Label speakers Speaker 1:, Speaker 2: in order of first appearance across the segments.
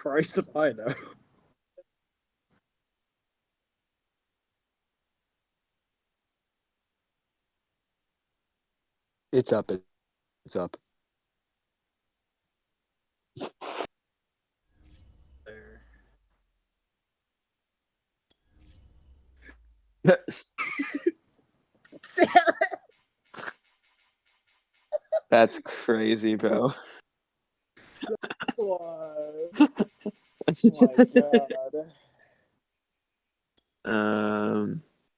Speaker 1: Christ if I know.
Speaker 2: It's up. It's up.
Speaker 1: There.
Speaker 2: That's crazy, bro.
Speaker 1: Oh my god.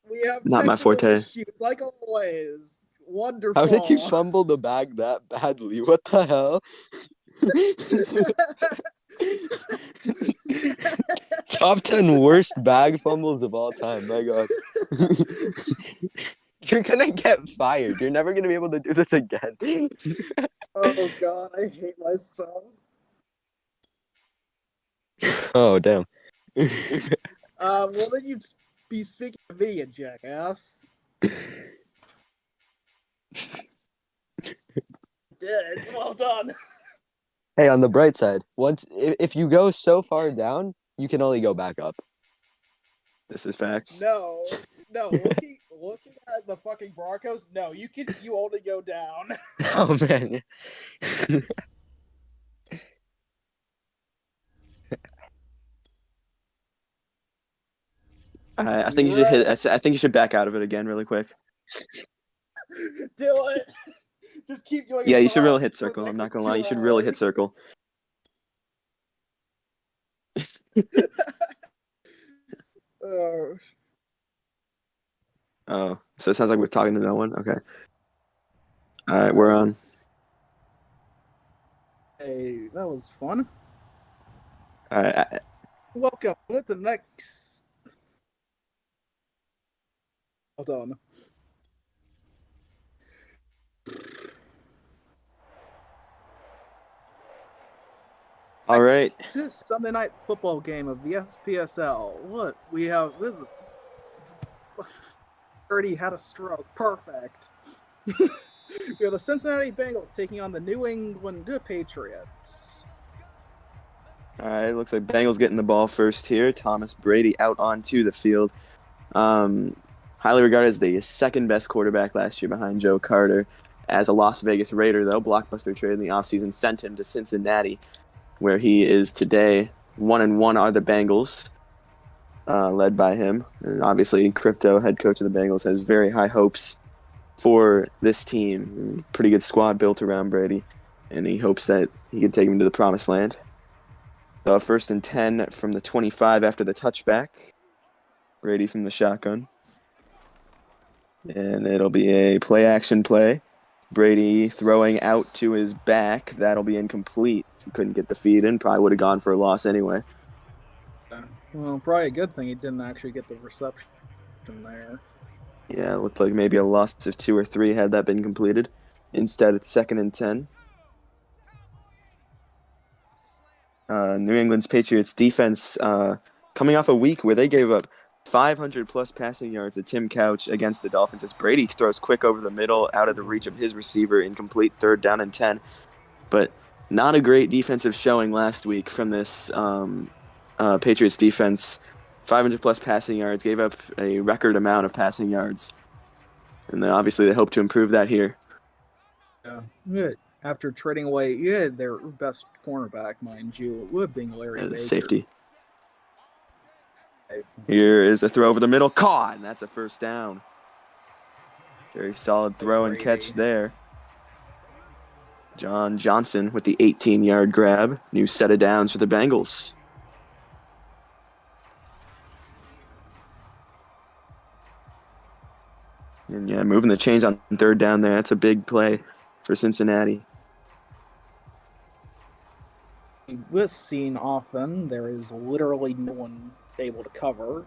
Speaker 1: We have
Speaker 2: Not my
Speaker 1: technical
Speaker 2: forte.
Speaker 1: issues, like always.
Speaker 2: How did you
Speaker 1: Wonderful.
Speaker 2: fumble the bag that badly? What the hell? Top 10 worst bag fumbles of all time. My God. You're gonna get fired. You're never gonna be able to do this again.
Speaker 1: Oh god, I hate myself.
Speaker 2: Oh, damn.
Speaker 1: Well then you'd be speaking to me, you jackass. Did. Well done.
Speaker 2: Hey, on the bright side, if you go so far down, you can only go back up. This is facts.
Speaker 1: No. Looking at the fucking Broncos, no, you only go down.
Speaker 2: Oh man. I think you should hit. I think you should back out of it again, really quick.
Speaker 1: Do it. Just keep doing it.
Speaker 2: Yeah, you should really hit circle. I'm not gonna lie. You should really hit circle. Oh, so it sounds like we're talking to no one. Okay. All right, we're on.
Speaker 1: Hey, that was fun.
Speaker 2: All right.
Speaker 1: Welcome to the next. Hold on.
Speaker 2: All right.
Speaker 1: This Sunday night football game of the FPSL. What we have with already had a stroke. Perfect. We have the Cincinnati Bengals taking on the New England Patriots.
Speaker 2: All right. Looks like Bengals getting the ball first here. Thomas Brady out onto the field. Highly regarded as the second best quarterback last year behind Joe Carter. As a Las Vegas Raider, though, blockbuster trade in the offseason sent him to Cincinnati, where he is today. 1-1 are the Bengals, led by him. And obviously, Crypto, head coach of the Bengals, has very high hopes for this team. Pretty good squad built around Brady, and he hopes that he can take him to the promised land. So 1st and 10 from the 25 after the touchback. Brady from the shotgun. And it'll be a play-action play. Brady throwing out to his back. That'll be incomplete. He couldn't get the feed in. Probably would have gone for a loss anyway.
Speaker 1: Well, probably a good thing he didn't actually get the reception there.
Speaker 2: Yeah, it looked like maybe a loss of 2 or 3 had that been completed. Instead, it's 2nd and 10. New England's Patriots defense coming off a week where they gave up 500-plus passing yards to Tim Couch against the Dolphins as Brady throws quick over the middle, out of the reach of his receiver, incomplete, 3rd down and 10. But not a great defensive showing last week from this Patriots defense. 500-plus passing yards, gave up a record amount of passing yards. And obviously they hope to improve that here.
Speaker 1: Yeah. Good. After trading away, their best cornerback, mind you, would being Larry Baker.
Speaker 2: Safety. Here is a throw over the middle. Caught, and that's a 1st down. Very solid throw and catch there. John Johnson with the 18-yard grab. New set of downs for the Bengals. And yeah, moving the chains on 3rd down there. That's a big play for Cincinnati.
Speaker 1: This scene often, there is literally no one able to cover.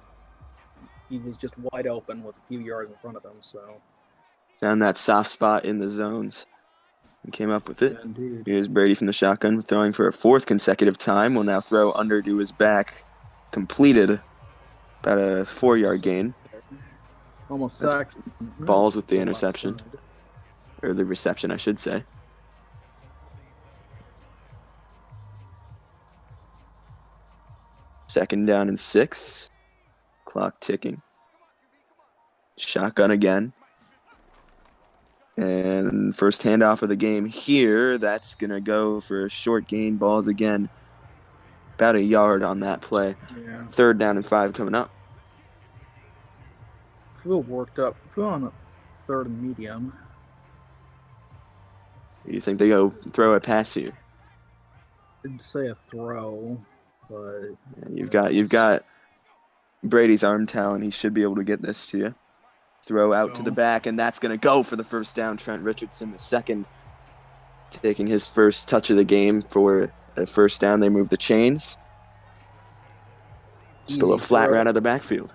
Speaker 1: He was just wide open with a few yards in front of him, so.
Speaker 2: Found that soft spot in the zones and came up with it.
Speaker 1: Indeed.
Speaker 2: Here's Brady from the shotgun, throwing for a 4th consecutive time. Will now throw under to his back. Completed. About a 4-yard gain.
Speaker 1: Almost sacked.
Speaker 2: Balls with the interception. Or the reception, I should say. 2nd down and 6. Clock ticking. Shotgun again. And first handoff of the game here. That's going to go for short gain balls again. About a yard on that play.
Speaker 1: Yeah.
Speaker 2: 3rd down and 5 coming up.
Speaker 1: Feel worked up. Feel on a 3rd and medium.
Speaker 2: Do you think they go throw a pass here?
Speaker 1: I'd say a throw, but
Speaker 2: You've got Brady's arm talent. He should be able to get this to you. Throw out to the back, and that's going to go for the first down. Trent Richardson, the second, taking his first touch of the game for a first down. They move the chains. Just a little flat route out of the backfield.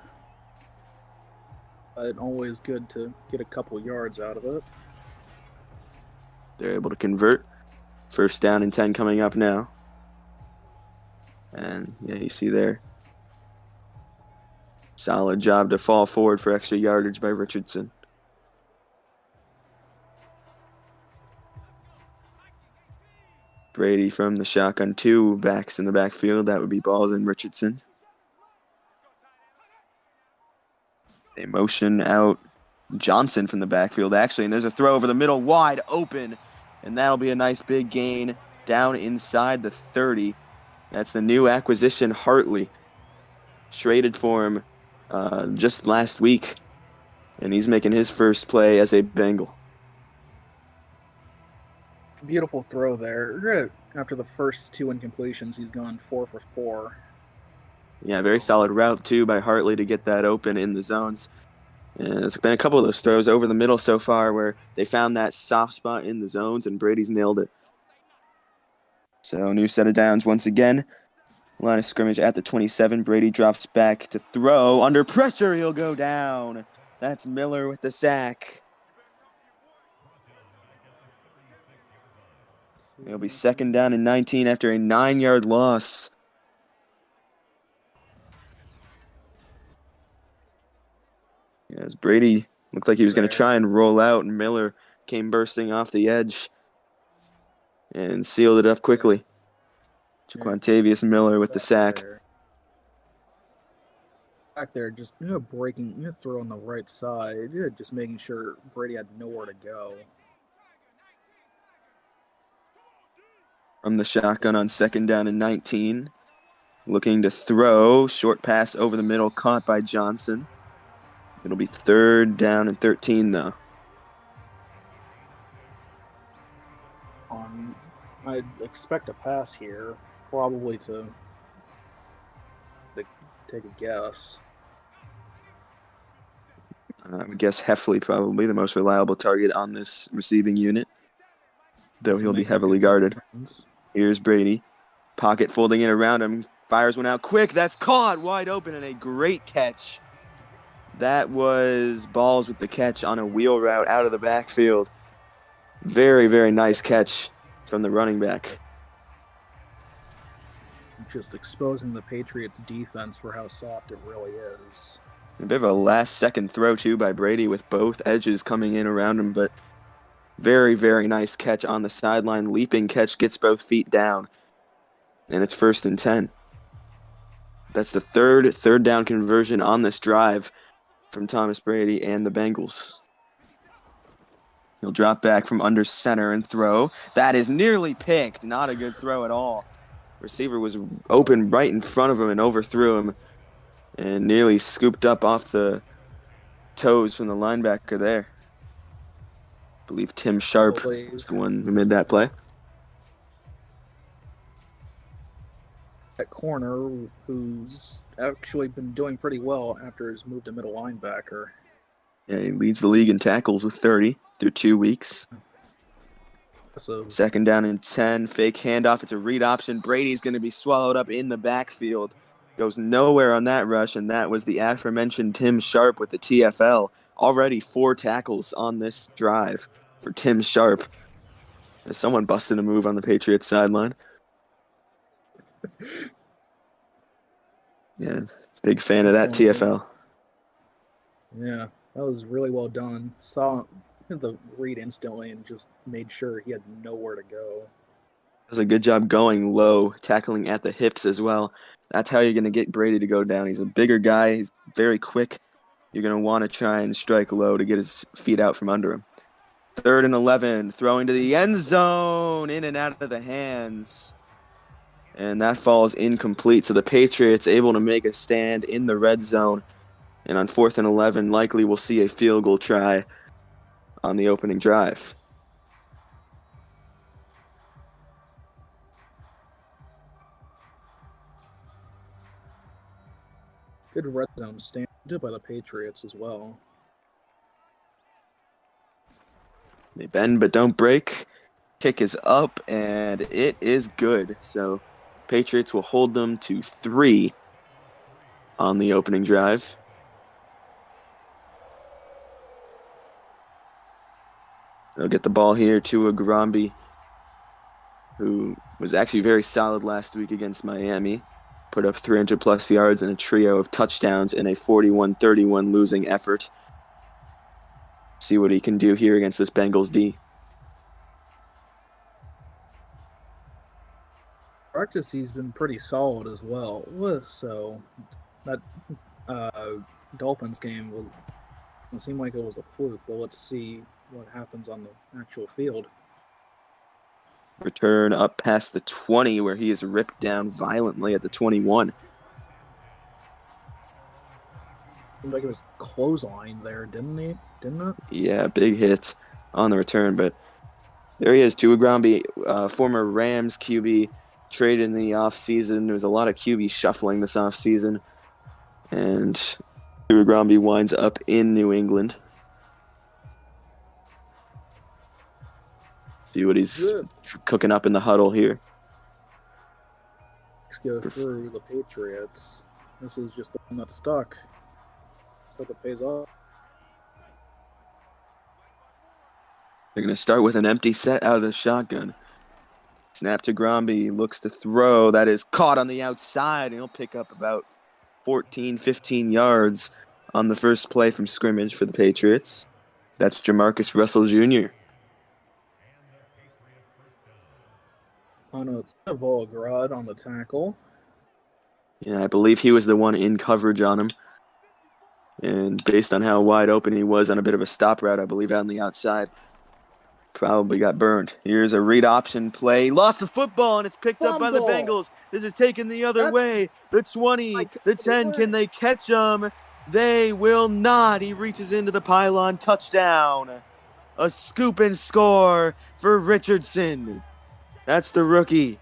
Speaker 1: But always good to get a couple yards out of it.
Speaker 2: They're able to convert. First down and 10 coming up now. And yeah, you see there. Solid job to fall forward for extra yardage by Richardson. Brady from the shotgun, 2 backs in the backfield. That would be Balls and Richardson. They motion out Johnson from the backfield, actually, and there's a throw over the middle, wide open, and that'll be a nice big gain down inside the 30. That's the new acquisition, Hartley. Traded for him just last week, and he's making his first play as a Bengal.
Speaker 1: Beautiful throw there. After the first 2 incompletions, he's gone 4 for 4.
Speaker 2: Yeah, very solid route, too, by Hartley to get that open in the zones. And there's been a couple of those throws over the middle so far where they found that soft spot in the zones, and Brady's nailed it. So, new set of downs once again. Line of scrimmage at the 27. Brady drops back to throw. Under pressure, he'll go down. That's Miller with the sack. It'll be 2nd down and 19 after a 9-yard loss. As Brady looked like he was going to try and roll out, and Miller came bursting off the edge and sealed it up quickly. Jaquantavius Miller with the sack.
Speaker 1: Back there, just breaking, throw on the right side, just making sure Brady had nowhere to go.
Speaker 2: From the shotgun on 2nd down and 19. Looking to throw. Short pass over the middle, caught by Johnson. It'll be 3rd down and 13, though.
Speaker 1: I'd expect a pass here, probably to take a guess.
Speaker 2: I would guess Heffley probably the most reliable target on this receiving unit, though he'll be heavily guarded. Here's Brady. Pocket folding in around him. Fires one out quick. That's caught wide open, and a great catch. That was Balls with the catch on a wheel route out of the backfield. Very, very nice catch from the running back.
Speaker 1: Just exposing the Patriots' defense for how soft it really is.
Speaker 2: A bit of a last-second throw, too, by Brady with both edges coming in around him, but very, very nice catch on the sideline. Leaping catch, gets both feet down, and it's 1st and 10. That's the third down conversion on this drive from Thomas Brady and the Bengals. He'll drop back from under center and throw. That is nearly picked. Not a good throw at all. Receiver was open right in front of him and overthrew him and nearly scooped up off the toes from the linebacker there. I believe Tim Sharp was the one who made that play.
Speaker 1: That corner, who's actually been doing pretty well after his move to middle linebacker.
Speaker 2: Yeah, he leads the league in tackles with 30 through 2 weeks.
Speaker 1: So
Speaker 2: 2nd down and 10. Fake handoff. It's a read option. Brady's going to be swallowed up in the backfield. Goes nowhere on that rush, and that was the aforementioned Tim Sharp with the TFL. Already 4 tackles on this drive for Tim Sharp. As someone busted a move on the Patriots sideline. Yeah, big fan of that TFL.
Speaker 1: Yeah, that was really well done. Saw the read instantly and just made sure he had nowhere to go.
Speaker 2: Does a good job going low, tackling at the hips as well. That's how you're going to get Brady to go down. He's a bigger guy. He's very quick. You're going to want to try and strike low to get his feet out from under him. 3rd and 11, throwing to the end zone, in and out of the hands. And that falls incomplete. So the Patriots able to make a stand in the red zone. And on 4th and 11, likely we'll see a field goal try on the opening drive.
Speaker 1: Good red zone stand by the Patriots as well.
Speaker 2: They bend but don't break. Kick is up, and it is good. So Patriots will hold them to 3 on the opening drive. They'll get the ball here to Gromby, who was actually very solid last week against Miami. Put up 300-plus yards and a trio of touchdowns in a 41-31 losing effort. See what he can do here against this Bengals D.
Speaker 1: Practice, he's been pretty solid as well. So that Dolphins game will seem like it was a fluke, but let's see what happens on the actual field.
Speaker 2: Return up past the 20, where he is ripped down violently at the 21.
Speaker 1: Seemed like it was clothesline there, didn't it?
Speaker 2: Yeah, big hit on the return, but there he is, Tua Gromby, former Rams QB, traded in the offseason. There was a lot of QB shuffling this offseason, and Tua Gromby winds up in New England. See what he's cooking up in the huddle here.
Speaker 1: Let's go through the Patriots. This is just the one that's stuck. Let's hope it pays off.
Speaker 2: They're going to start with an empty set out of the shotgun. Snap to Gromby, looks to throw. That is caught on the outside, and he'll pick up about 14, 15 yards on the first play from scrimmage for the Patriots. That's Jamarcus Russell Jr.
Speaker 1: On a Volgrad on the tackle.
Speaker 2: Yeah, I believe he was the one in coverage on him. And based on how wide open he was on a bit of a stop route, I believe out on the outside, probably got burned. Here's a read option play. Lost the football, and it's picked up by the Bengals. This is taken the other way. The 20, the 10, can they catch him? They will not. He reaches into the pylon. Touchdown. A scoop and score for Richardson. That's the rookie.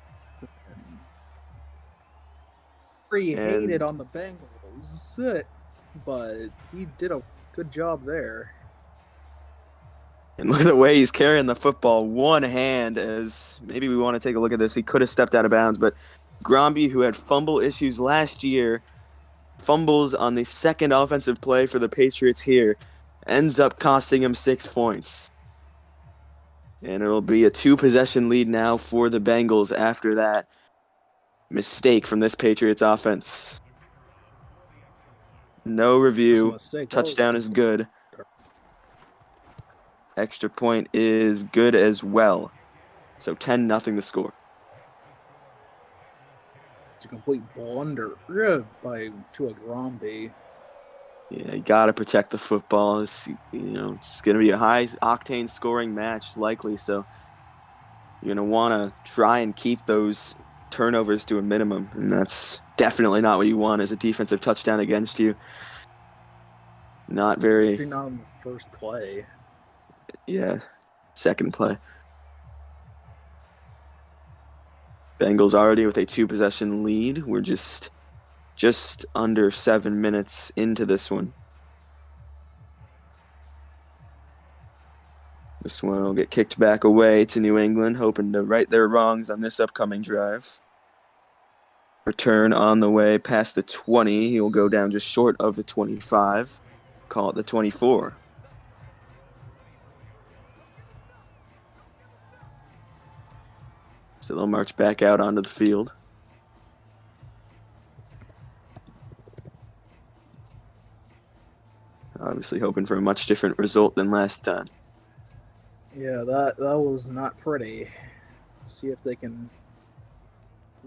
Speaker 1: He hated on the Bengals, but he did a good job there.
Speaker 2: And look at the way he's carrying the football. One hand, as maybe we want to take a look at this. He could have stepped out of bounds, but Gromby, who had fumble issues last year, fumbles on the second offensive play for the Patriots here, ends up costing him 6 points. And it'll be a 2-possession lead now for the Bengals after that mistake from this Patriots offense. No review. Touchdown is good. Extra point is good as well. So 10-0 the score.
Speaker 1: It's a complete blunder by Tua Gromby.
Speaker 2: Yeah, you got to protect the football. It's going to be a high-octane scoring match, likely. So you're going to want to try and keep those turnovers to a minimum. And that's definitely not what you want as a defensive touchdown against you. Not very...
Speaker 1: Not on the first play.
Speaker 2: Yeah, second play. Bengals already with a 2-possession lead. We're just under 7 minutes into this one. This one will get kicked back away to New England, hoping to right their wrongs on this upcoming drive. Return on the way past the 20. He will go down just short of the 25. Call it the 24. So they'll march back out onto the field. Obviously hoping for a much different result than last time.
Speaker 1: Yeah, that was not pretty. See if they can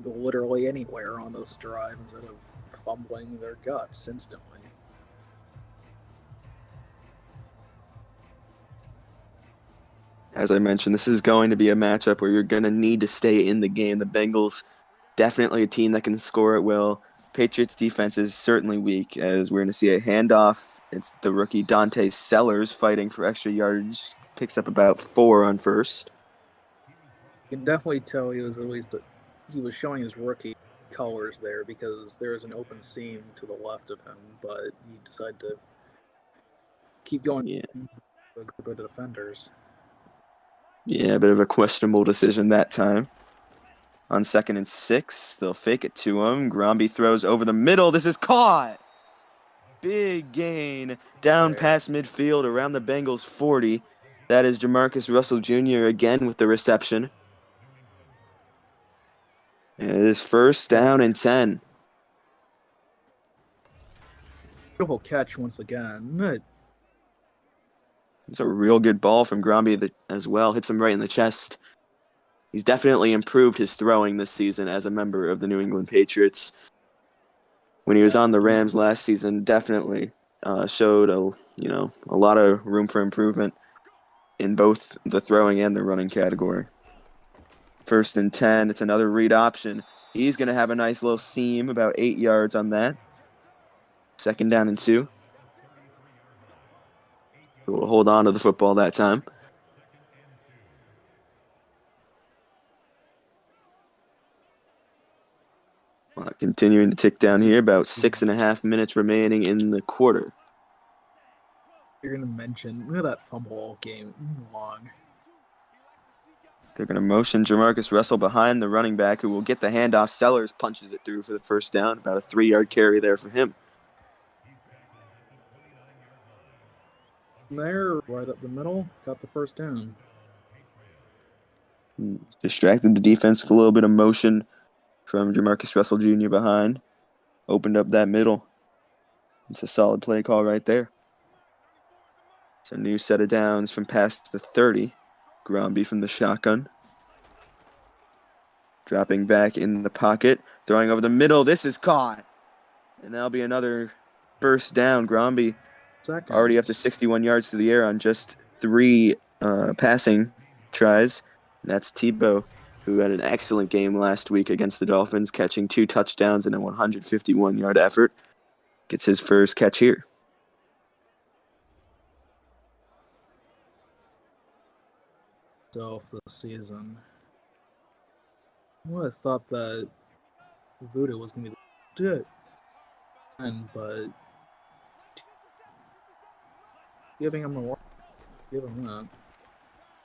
Speaker 1: literally anywhere on this drive instead of fumbling their guts instantly.
Speaker 2: As I mentioned, this is going to be a matchup where you're going to need to stay in the game. The Bengals, definitely a team that can score at will. Patriots defense is certainly weak, as we're going to see a handoff. It's the rookie Dante Sellers fighting for extra yardage. Picks up about 4 on first.
Speaker 1: You can definitely tell he was showing his rookie colors there because there is an open seam to the left of him, but he decided to keep going
Speaker 2: Yeah.
Speaker 1: with a group of defenders.
Speaker 2: Yeah, a bit of a questionable decision that time. On 2nd and 6, they'll fake it to him. Gromby throws over the middle. This is caught. Big gain down past midfield around the Bengals 40. That is Jamarcus Russell Jr. again with the reception. And it is 1st down and 10.
Speaker 1: Beautiful catch once again.
Speaker 2: It's a real good ball from Gromby as well. Hits him right in the chest. He's definitely improved his throwing this season as a member of the New England Patriots. When he was on the Rams last season, definitely showed a lot of room for improvement in both the throwing and the running category. 1st and 10. It's another read option. He's going to have a nice little seam, about 8 yards on that. 2nd down and 2. We'll hold on to the football that time. Continuing to tick down here, about 6.5 minutes remaining in the quarter.
Speaker 1: You're going to mention, that fumble all game long.
Speaker 2: They're going to motion Jamarcus Russell behind the running back, who will get the handoff. Sellers punches it through for the 1st down. About a 3-yard carry there for him.
Speaker 1: There, right up the middle, got the 1st down.
Speaker 2: Distracted the defense with a little bit of motion from Jamarcus Russell Jr. behind. Opened up that middle. It's a solid play call right there. It's a new set of downs from past the 30. Gromby from the shotgun. Dropping back in the pocket. Throwing over the middle. This is caught. And that'll be another 1st down. Gromby already up to 61 yards through the air on just 3 passing tries. And that's Tebow, who had an excellent game last week against the Dolphins, catching 2 touchdowns in a 151-yard effort. Gets his first catch here.
Speaker 1: Of the season. I would have thought that Voodoo was going to do it, but giving him a give him that.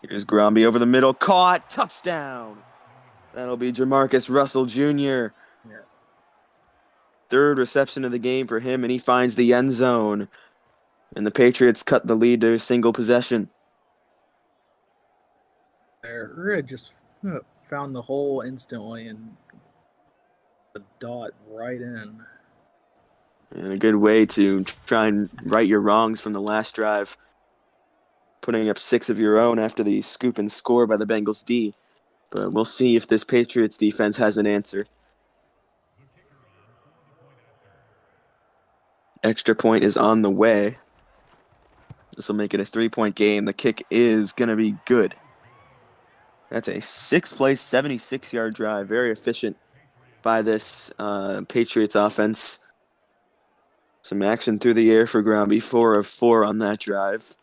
Speaker 2: Here's Gromby over the middle, caught, touchdown. That'll be Jamarcus Russell Jr.
Speaker 1: Yeah.
Speaker 2: 3rd reception of the game for him, and he finds the end zone. And the Patriots cut the lead to a single possession.
Speaker 1: There, just found the hole instantly and the dot right in.
Speaker 2: And a good way to try and right your wrongs from the last drive. Putting up 6 of your own after the scoop and score by the Bengals D. But we'll see if this Patriots defense has an answer. Extra point is on the way. This will make it a 3-point game. The kick is going to be good. That's a 6-play, 76-yard drive. Very efficient by this Patriots offense. Some action through the air for Gromby. 4 of 4 on that drive.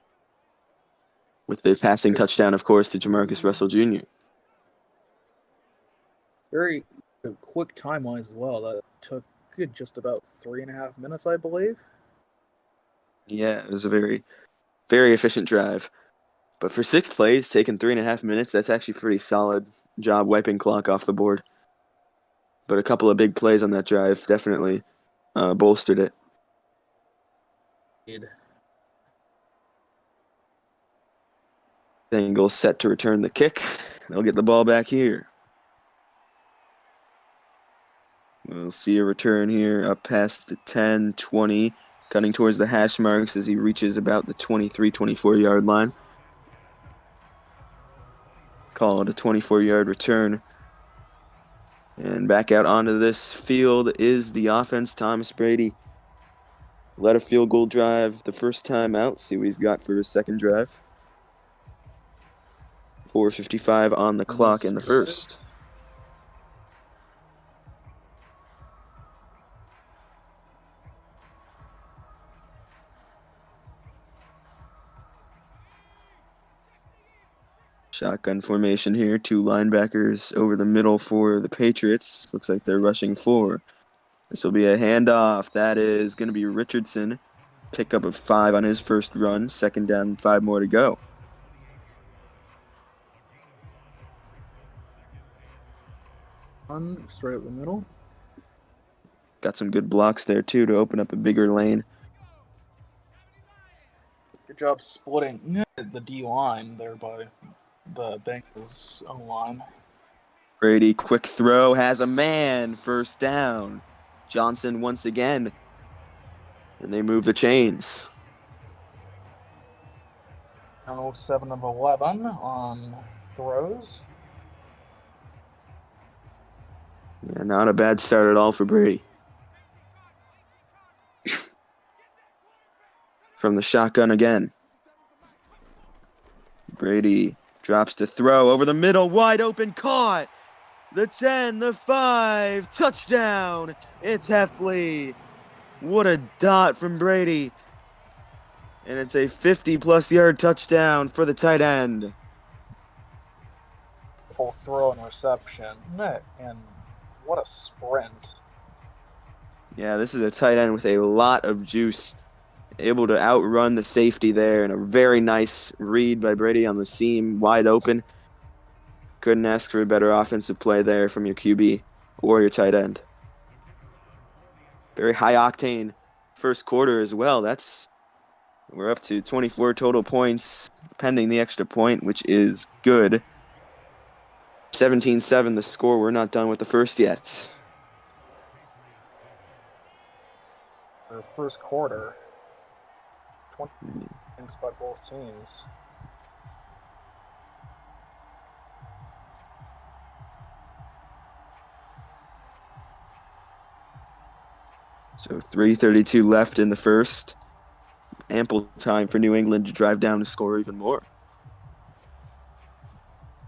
Speaker 2: With the passing touchdown, of course, to Jamarcus Russell Jr.
Speaker 1: Very quick timeline as well. That took just about 3.5 minutes, I believe.
Speaker 2: Yeah, it was a very, very efficient drive. But for 6 plays, taking 3.5 minutes, that's actually pretty solid job wiping clock off the board. But a couple of big plays on that drive definitely bolstered it. Bengals set to return the kick. They'll get the ball back here. We'll see a return here up past the 10, 20, cutting towards the hash marks as he reaches about the 23, 24-yard line. Call it a 24-yard return. And back out onto this field is the offense. Thomas Brady led a field goal drive the first time out. See what he's got for his second drive. 4:55 on the clock in the first. Shotgun formation here. 2 linebackers over the middle for the Patriots. Looks like they're rushing 4. This will be a handoff. That is going to be Richardson. Pickup of 5 on his first run. Second down, 5 more to go.
Speaker 1: Straight up the middle.
Speaker 2: Got some good blocks there, too, to open up a bigger lane.
Speaker 1: Good job splitting the D line there by the Bengals O-line.
Speaker 2: Brady, quick throw, has a man. First down. Johnson once again. And they move the chains.
Speaker 1: Now 7 of 11 on throws.
Speaker 2: Yeah, not a bad start at all for Brady. From the shotgun again. Brady drops to throw over the middle, wide open, caught. The 10, the 5, touchdown. It's Heffley. What a dot from Brady. And it's a 50-plus yard touchdown for the tight end.
Speaker 1: Full throw and reception. And what a sprint.
Speaker 2: Yeah, this is a tight end with a lot of juice. Able to outrun the safety there, and a very nice read by Brady on the seam, wide open. Couldn't ask for a better offensive play there from your QB or your tight end. Very high-octane first quarter as well. We're up to 24 total points, pending the extra point, which is good. 17-7 the score. We're not done with the first yet.
Speaker 1: The first quarter. 20 points by both teams.
Speaker 2: So 3:32 left in the first. Ample time for New England to drive down and score even more.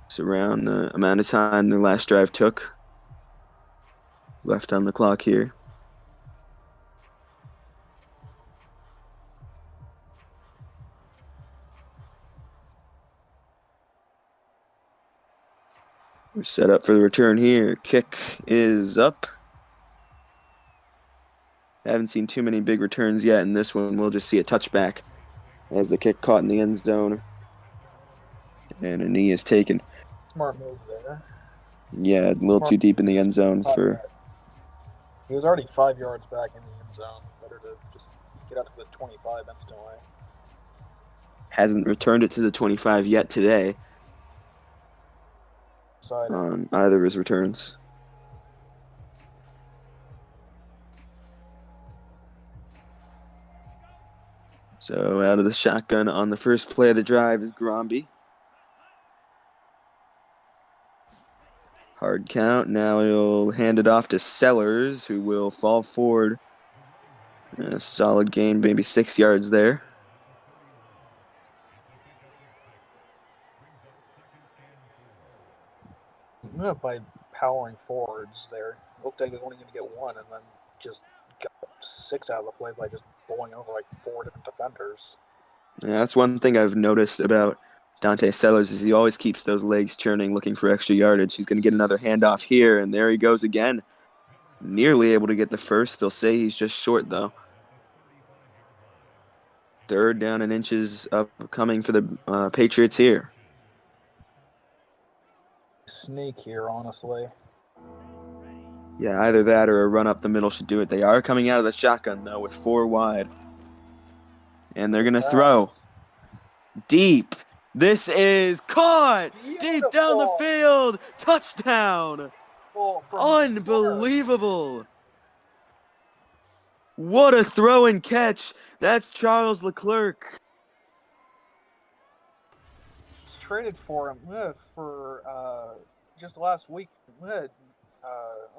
Speaker 2: It's around the amount of time the last drive took. Left on the clock here. We're set up for the return here. Kick is up. Haven't seen too many big returns yet in this one. We'll just see a touchback as the kick caught in the end zone. And a knee is taken.
Speaker 1: Smart move there.
Speaker 2: Yeah, a little too deep in the end zone for...
Speaker 1: He was already 5 yards back in the end zone. Better to just get up to the 25 instantly.
Speaker 2: Hasn't returned it to the 25 yet today on either of his returns. So out of the shotgun on the first play of the drive is Gromby. Hard count. Now he'll hand it off to Sellers, who will fall forward. A solid gain, maybe 6 yards there.
Speaker 1: By powering forwards there. Looked like they were only going to get 1 and then just got 6 out of the play by just bowling over like 4 different defenders.
Speaker 2: Yeah, that's one thing I've noticed about Dante Sellers is he always keeps those legs churning, looking for extra yardage. He's going to get another handoff here, and there he goes again. Nearly able to get the first. They'll say he's just short, though. 3rd down and inches upcoming for the Patriots here.
Speaker 1: Sneak here, honestly.
Speaker 2: Yeah, either that or a run up the middle should do it. They are coming out of the shotgun, though, with 4 wide. And they're going to throw. Deep. This is caught. Beautiful. Deep down the field. Touchdown. Unbelievable. What a throw and catch. That's Charles Leclerc.
Speaker 1: Traded for him for just last week.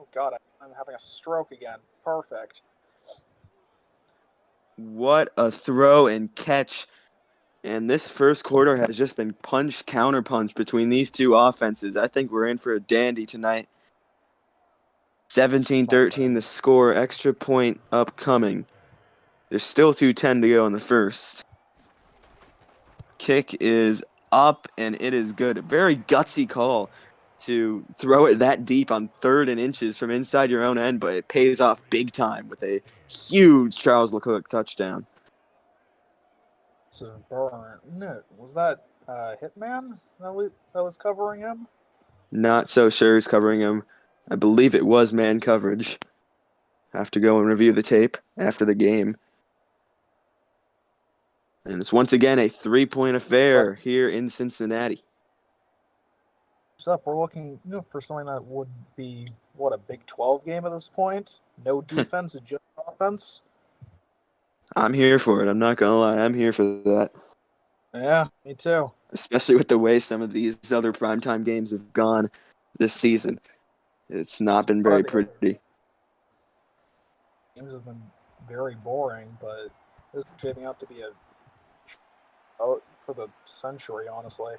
Speaker 1: Oh God, I'm having a stroke again. Perfect.
Speaker 2: What a throw and catch. And this first quarter has just been punch, counter-punch between these two offenses. I think we're in for a dandy tonight. 17-13 the score, extra point upcoming. There's still 2:10 to go in the first. Kick is up, and it is good. A very gutsy call to throw it that deep on 3rd and inches from inside your own end, but it pays off big time with a huge Charles Leclerc touchdown.
Speaker 1: It's a burn. No, was that Hitman that was covering him?
Speaker 2: Not so sure who's covering him. I believe it was man coverage. Have to go and review the tape after the game. And it's once again a 3-point affair here in Cincinnati.
Speaker 1: Up, we're looking for something that would be what, a Big 12 game at this point. No defense, just offense.
Speaker 2: I'm here for it. I'm not gonna lie. I'm here for that.
Speaker 1: Yeah, me too.
Speaker 2: Especially with the way some of these other primetime games have gone this season. It's not been very pretty.
Speaker 1: Games have been very boring, but this is shaping out to be a out for the century, honestly.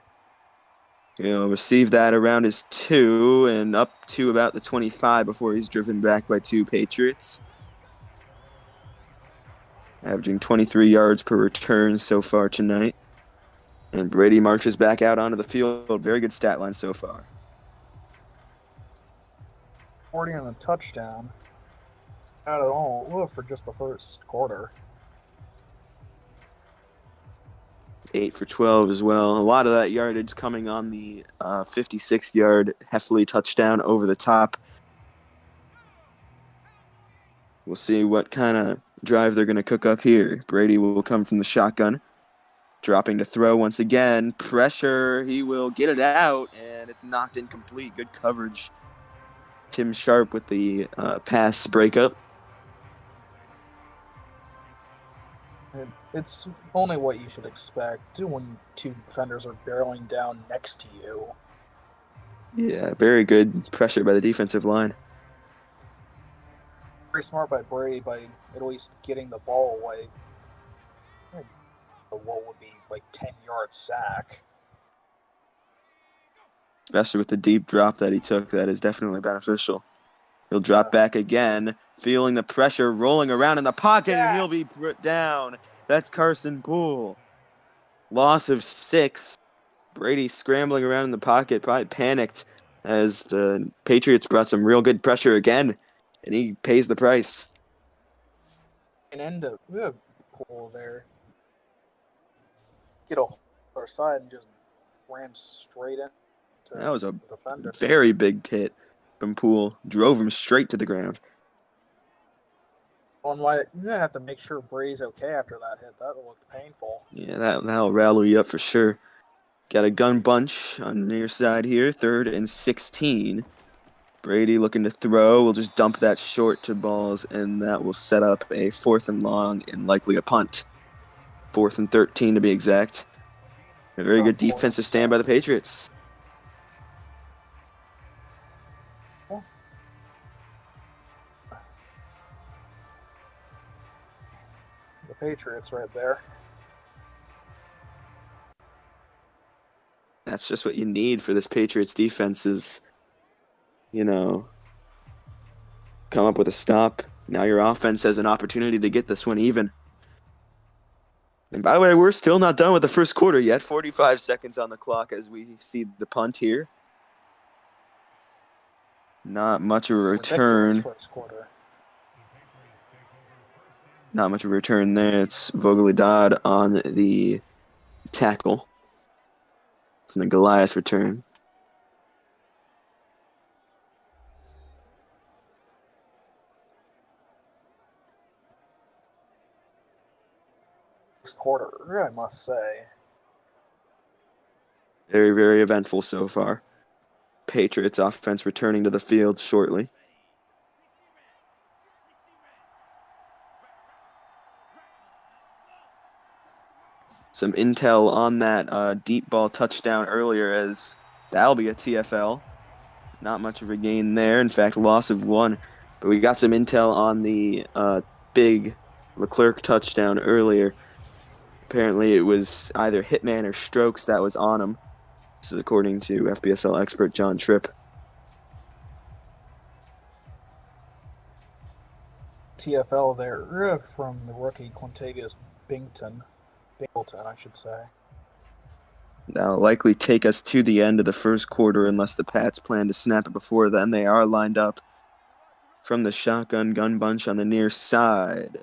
Speaker 2: Receive that around his 2 and up to about the 25 before he's driven back by 2 Patriots. Averaging 23 yards per return so far tonight. And Brady marches back out onto the field. Very good stat line so far.
Speaker 1: 40 and a touchdown. Not at all for just the first quarter.
Speaker 2: 8 for 12 as well. A lot of that yardage coming on the 56-yard Heffley touchdown over the top. We'll see what kind of drive they're going to cook up here. Brady will come from the shotgun. Dropping to throw once again. Pressure. He will get it out, and it's knocked incomplete. Good coverage. Tim Sharp with the pass breakup.
Speaker 1: It's only what you should expect when 2 defenders are barreling down next to you.
Speaker 2: Yeah, very good pressure by the defensive line.
Speaker 1: Very smart by Brady by at least getting the ball away. What would be like 10-yard sack.
Speaker 2: Especially with the deep drop that he took, that is definitely beneficial. He'll drop back again, feeling the pressure, rolling around in the pocket, and he'll be put down. That's Carson Poole. Loss of 6. Brady scrambling around in the pocket, probably panicked as the Patriots brought some real good pressure again, and he pays the price.
Speaker 1: An end of Poole there. Get a other side and just ran straight in.
Speaker 2: That was a very big hit from Poole. Drove him straight to the ground.
Speaker 1: You're going to have to make sure Brady's okay after that hit. That looked painful.
Speaker 2: Yeah, that'll rattle you up for sure. Got a gun bunch on the near side here. 3rd and 16. Brady looking to throw. We'll just dump that short to Balls, and that will set up a 4th and long and likely a punt. 4th and 13 to be exact. A very good defensive stand by the Patriots.
Speaker 1: The Patriots right there.
Speaker 2: That's just what you need for this Patriots defense is, come up with a stop. Now your offense has an opportunity to get this one even. And by the way, we're still not done with the first quarter yet. 45 seconds on the clock as we see the punt here. Not much of a return.
Speaker 1: First quarter.
Speaker 2: Not much of a return there. It's Vogelidad on the tackle. From the Goliath return.
Speaker 1: First quarter, I must say.
Speaker 2: Very, very eventful so far. Patriots offense returning to the field shortly. Some intel on that deep ball touchdown earlier, as that'll be a TFL. Not much of a gain there. In fact, loss of 1. But we got some intel on the big Leclerc touchdown earlier. Apparently, it was either Hitman or Strokes that was on him. This is according to FPSL expert John Tripp.
Speaker 1: TFL there from the rookie Quintavious Bingleton, I should say.
Speaker 2: That'll likely take us to the end of the first quarter unless the Pats plan to snap it before then. They are lined up from the shotgun gun bunch on the near side.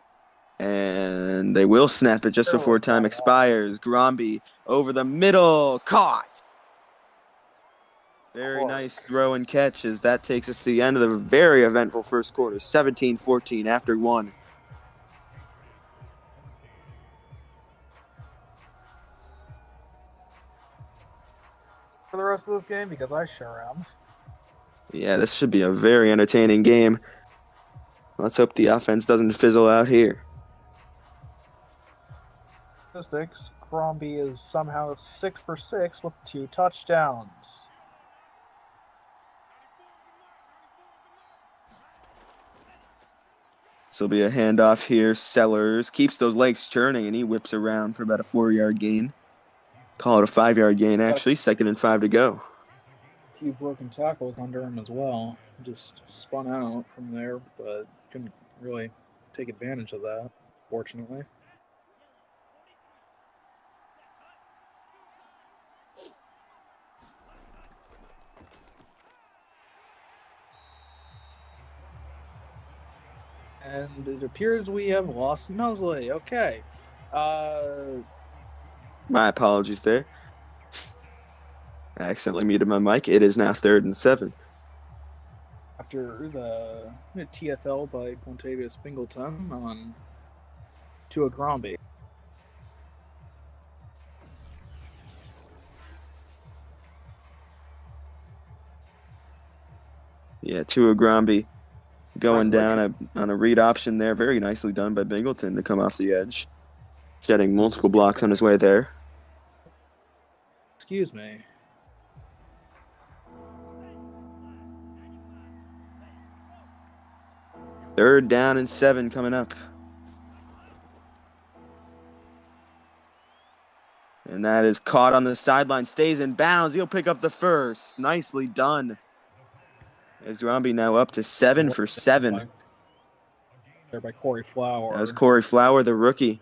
Speaker 2: And they will snap it just before time expires. Gromby over the middle. Caught. Very nice throw and catch as that takes us to the end of the very eventful first quarter. 17-14 after 1.
Speaker 1: For the rest of this game, because I sure am.
Speaker 2: Yeah, this should be a very entertaining game. Let's hope the offense doesn't fizzle out here.
Speaker 1: Statistics, Crombie is somehow 6 for 6 with 2 touchdowns.
Speaker 2: This will be a handoff here. Sellers keeps those legs churning, and he whips around for about a 4-yard gain. Call it a 5-yard gain, actually. 2nd and 5 to go.
Speaker 1: A few broken tackles under him as well. Just spun out from there, but couldn't really take advantage of that, fortunately. And it appears we have lost Nusley. Okay.
Speaker 2: My apologies there. I accidentally muted my mic. It is now 3rd and 7.
Speaker 1: After the TFL by Quintavious Bingleton on to a Gromby.
Speaker 2: Yeah, Tua Gromby going down on a read option there. Very nicely done by Bingleton to come off the edge. Shedding multiple blocks on his way there.
Speaker 1: Excuse me.
Speaker 2: Third down and 7 coming up. And that is caught on the sideline. Stays in bounds. He'll pick up the first. Nicely done. As Gromby now up to 7 for 7.
Speaker 1: There by Corey Flower.
Speaker 2: That was Corey Flower, the rookie.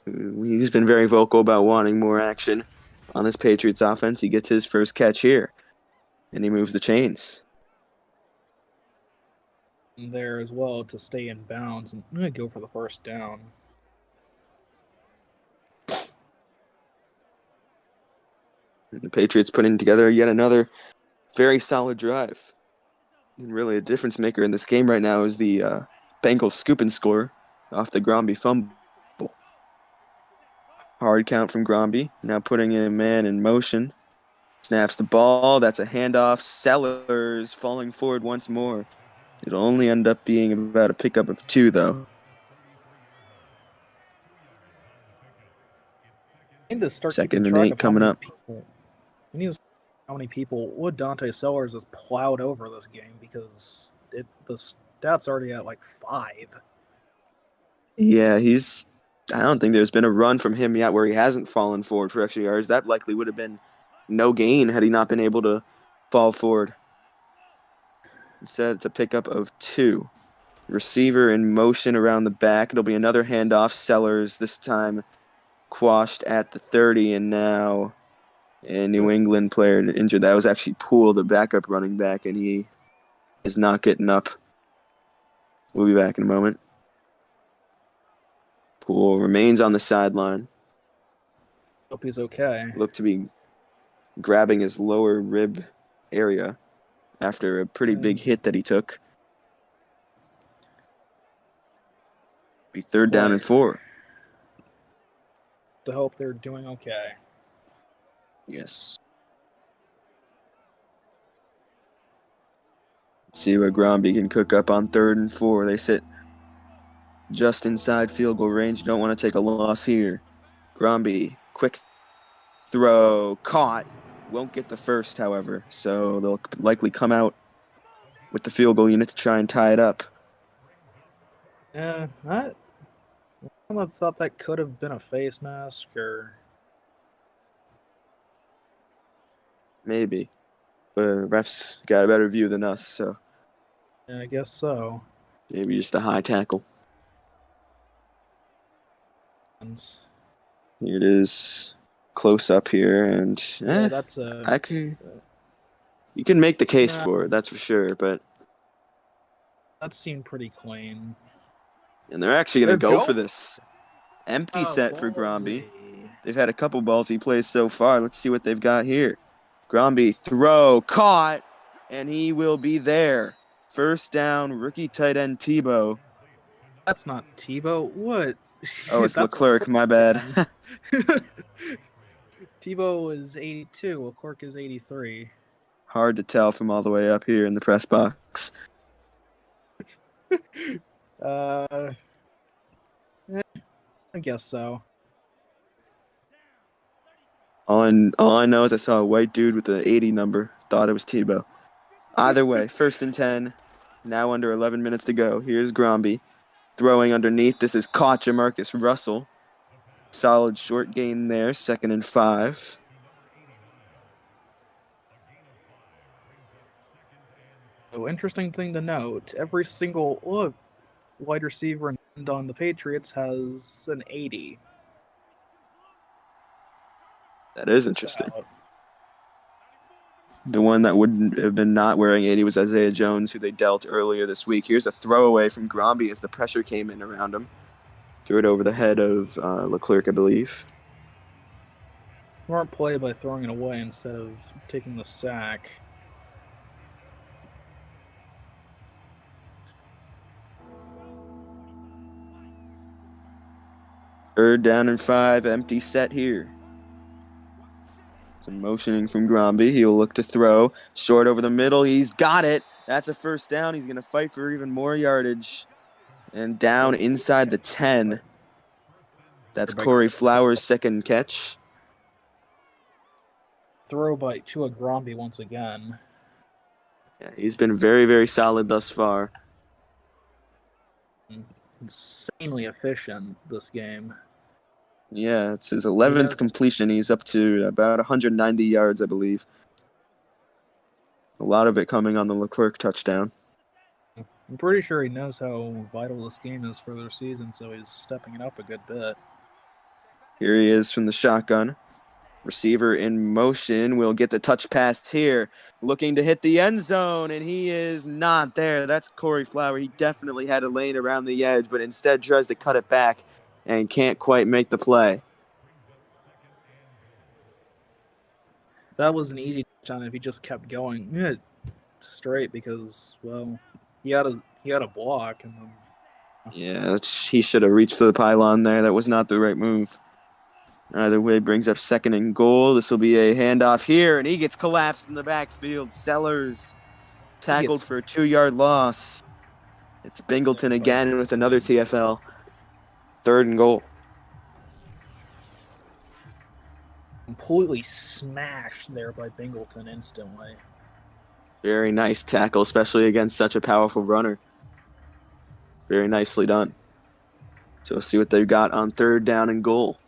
Speaker 2: He's been very vocal about wanting more action on this Patriots offense. He gets his first catch here, and he moves the chains.
Speaker 1: There as well to stay in bounds and I'm going to go for the first down.
Speaker 2: The Patriots putting together yet another very solid drive. And really a difference maker in this game right now is the Bengals scoop and score off the Gromby fumble. Hard count from Gromby. Now putting a man in motion. Snaps the ball. That's a handoff. Sellers falling forward once more. It'll only end up being about a pickup of 2, though.
Speaker 1: We need to start
Speaker 2: 2nd and 8 coming up.
Speaker 1: We need to see how many people would Dante Sellers has plowed over this game because the stats already at like 5.
Speaker 2: Yeah, I don't think there's been a run from him yet where he hasn't fallen forward for extra yards. That likely would have been no gain had he not been able to fall forward. Instead, it's a pickup of 2. Receiver in motion around the back. It'll be another handoff. Sellers this time quashed at the 30, and now a New England player injured. That was actually Poole, the backup running back, and he is not getting up. We'll be back in a moment. Poole remains on the sideline.
Speaker 1: Hope he's okay.
Speaker 2: Looked to be grabbing his lower rib area after a pretty big hit that he took. Be 3rd down and 4.
Speaker 1: To hope they're doing okay.
Speaker 2: Yes. Let's see what Gromby can cook up on 3rd and 4. They sit just inside field goal range. Don't want to take a loss here. Gromby, quick throw, caught won't get the first, however, so they'll likely come out with the field goal unit to try and tie it up.
Speaker 1: Yeah, I thought that could have been a face mask or.
Speaker 2: Maybe. But refs got a better view than us, so
Speaker 1: Yeah, I guess so.
Speaker 2: maybe just a high tackle. Here it is, close up here, and
Speaker 1: Yeah, that's a.
Speaker 2: you can make the case
Speaker 1: Yeah,
Speaker 2: for it, that's for sure. But
Speaker 1: that seemed pretty clean.
Speaker 2: and they're actually going
Speaker 1: They're
Speaker 2: to go for
Speaker 1: going.
Speaker 2: this empty set for Gromby.
Speaker 1: Ballsy.
Speaker 2: They've had a couple ballsy plays so far. Let's see what they've got here. Gromby throw caught, and he will be there. First down, rookie tight end Tebow.
Speaker 1: That's not Tebow. What?
Speaker 2: Oh, it's
Speaker 1: That's
Speaker 2: Leclerc. My bad.
Speaker 1: Tebow is 82. Leclerc is 83.
Speaker 2: Hard to tell from all the way up here in the press box.
Speaker 1: I guess so.
Speaker 2: All I know is I saw a white dude with the 80 number. Thought it was Tebow. Either way, 1st and 10. Now under 11 minutes to go. Here's Gromby. Throwing underneath. This is caught Jamarcus Russell. Solid short gain there. 2nd and 5.
Speaker 1: So interesting thing to note, every single wide receiver on the Patriots has an 80.
Speaker 2: That is interesting. The one that wouldn't have been not wearing 80 was Isaiah Jones, who they dealt earlier this week. Here's a throwaway from Gromby as the pressure came in around him. Threw it over the head of Leclerc, I believe.
Speaker 1: Smart play by throwing it away instead of taking the sack.
Speaker 2: Third down and 5, empty set here. Some motioning from Gromby. He'll look to throw. Short over the middle. He's got it. That's a first down. He's going to fight for even more yardage. And down inside the 10. That's Corey Flowers' second catch.
Speaker 1: Throw by Chua Gromby once again.
Speaker 2: Yeah, he's been very, very solid thus far.
Speaker 1: Insanely efficient this game.
Speaker 2: Yeah, it's his 11th completion. He's up to about 190 yards, I believe. A lot of it coming on the Leclerc touchdown.
Speaker 1: I'm pretty sure he knows how vital this game is for their season, so he's stepping it up a good bit.
Speaker 2: Here he is from the shotgun. Receiver in motion will get the touch pass here. Looking to hit the end zone, and he is not there. That's Corey Flower. He definitely had a lane around the edge, but instead tries to cut it back and can't quite make the play.
Speaker 1: That was an easy touchdown if he just kept going straight because, well, he had a block. And
Speaker 2: yeah, he should have reached for the pylon there. That was not the right move. Either way, brings up 2nd and goal. This will be a handoff here, and he gets collapsed in the backfield. Sellers tackled for a 2-yard loss. It's Bingleton again with another TFL. 3rd and goal.
Speaker 1: Completely smashed there by Bingleton instantly.
Speaker 2: Very nice tackle, especially against such a powerful runner. Very nicely done. So we'll see what they've got on 3rd down and goal.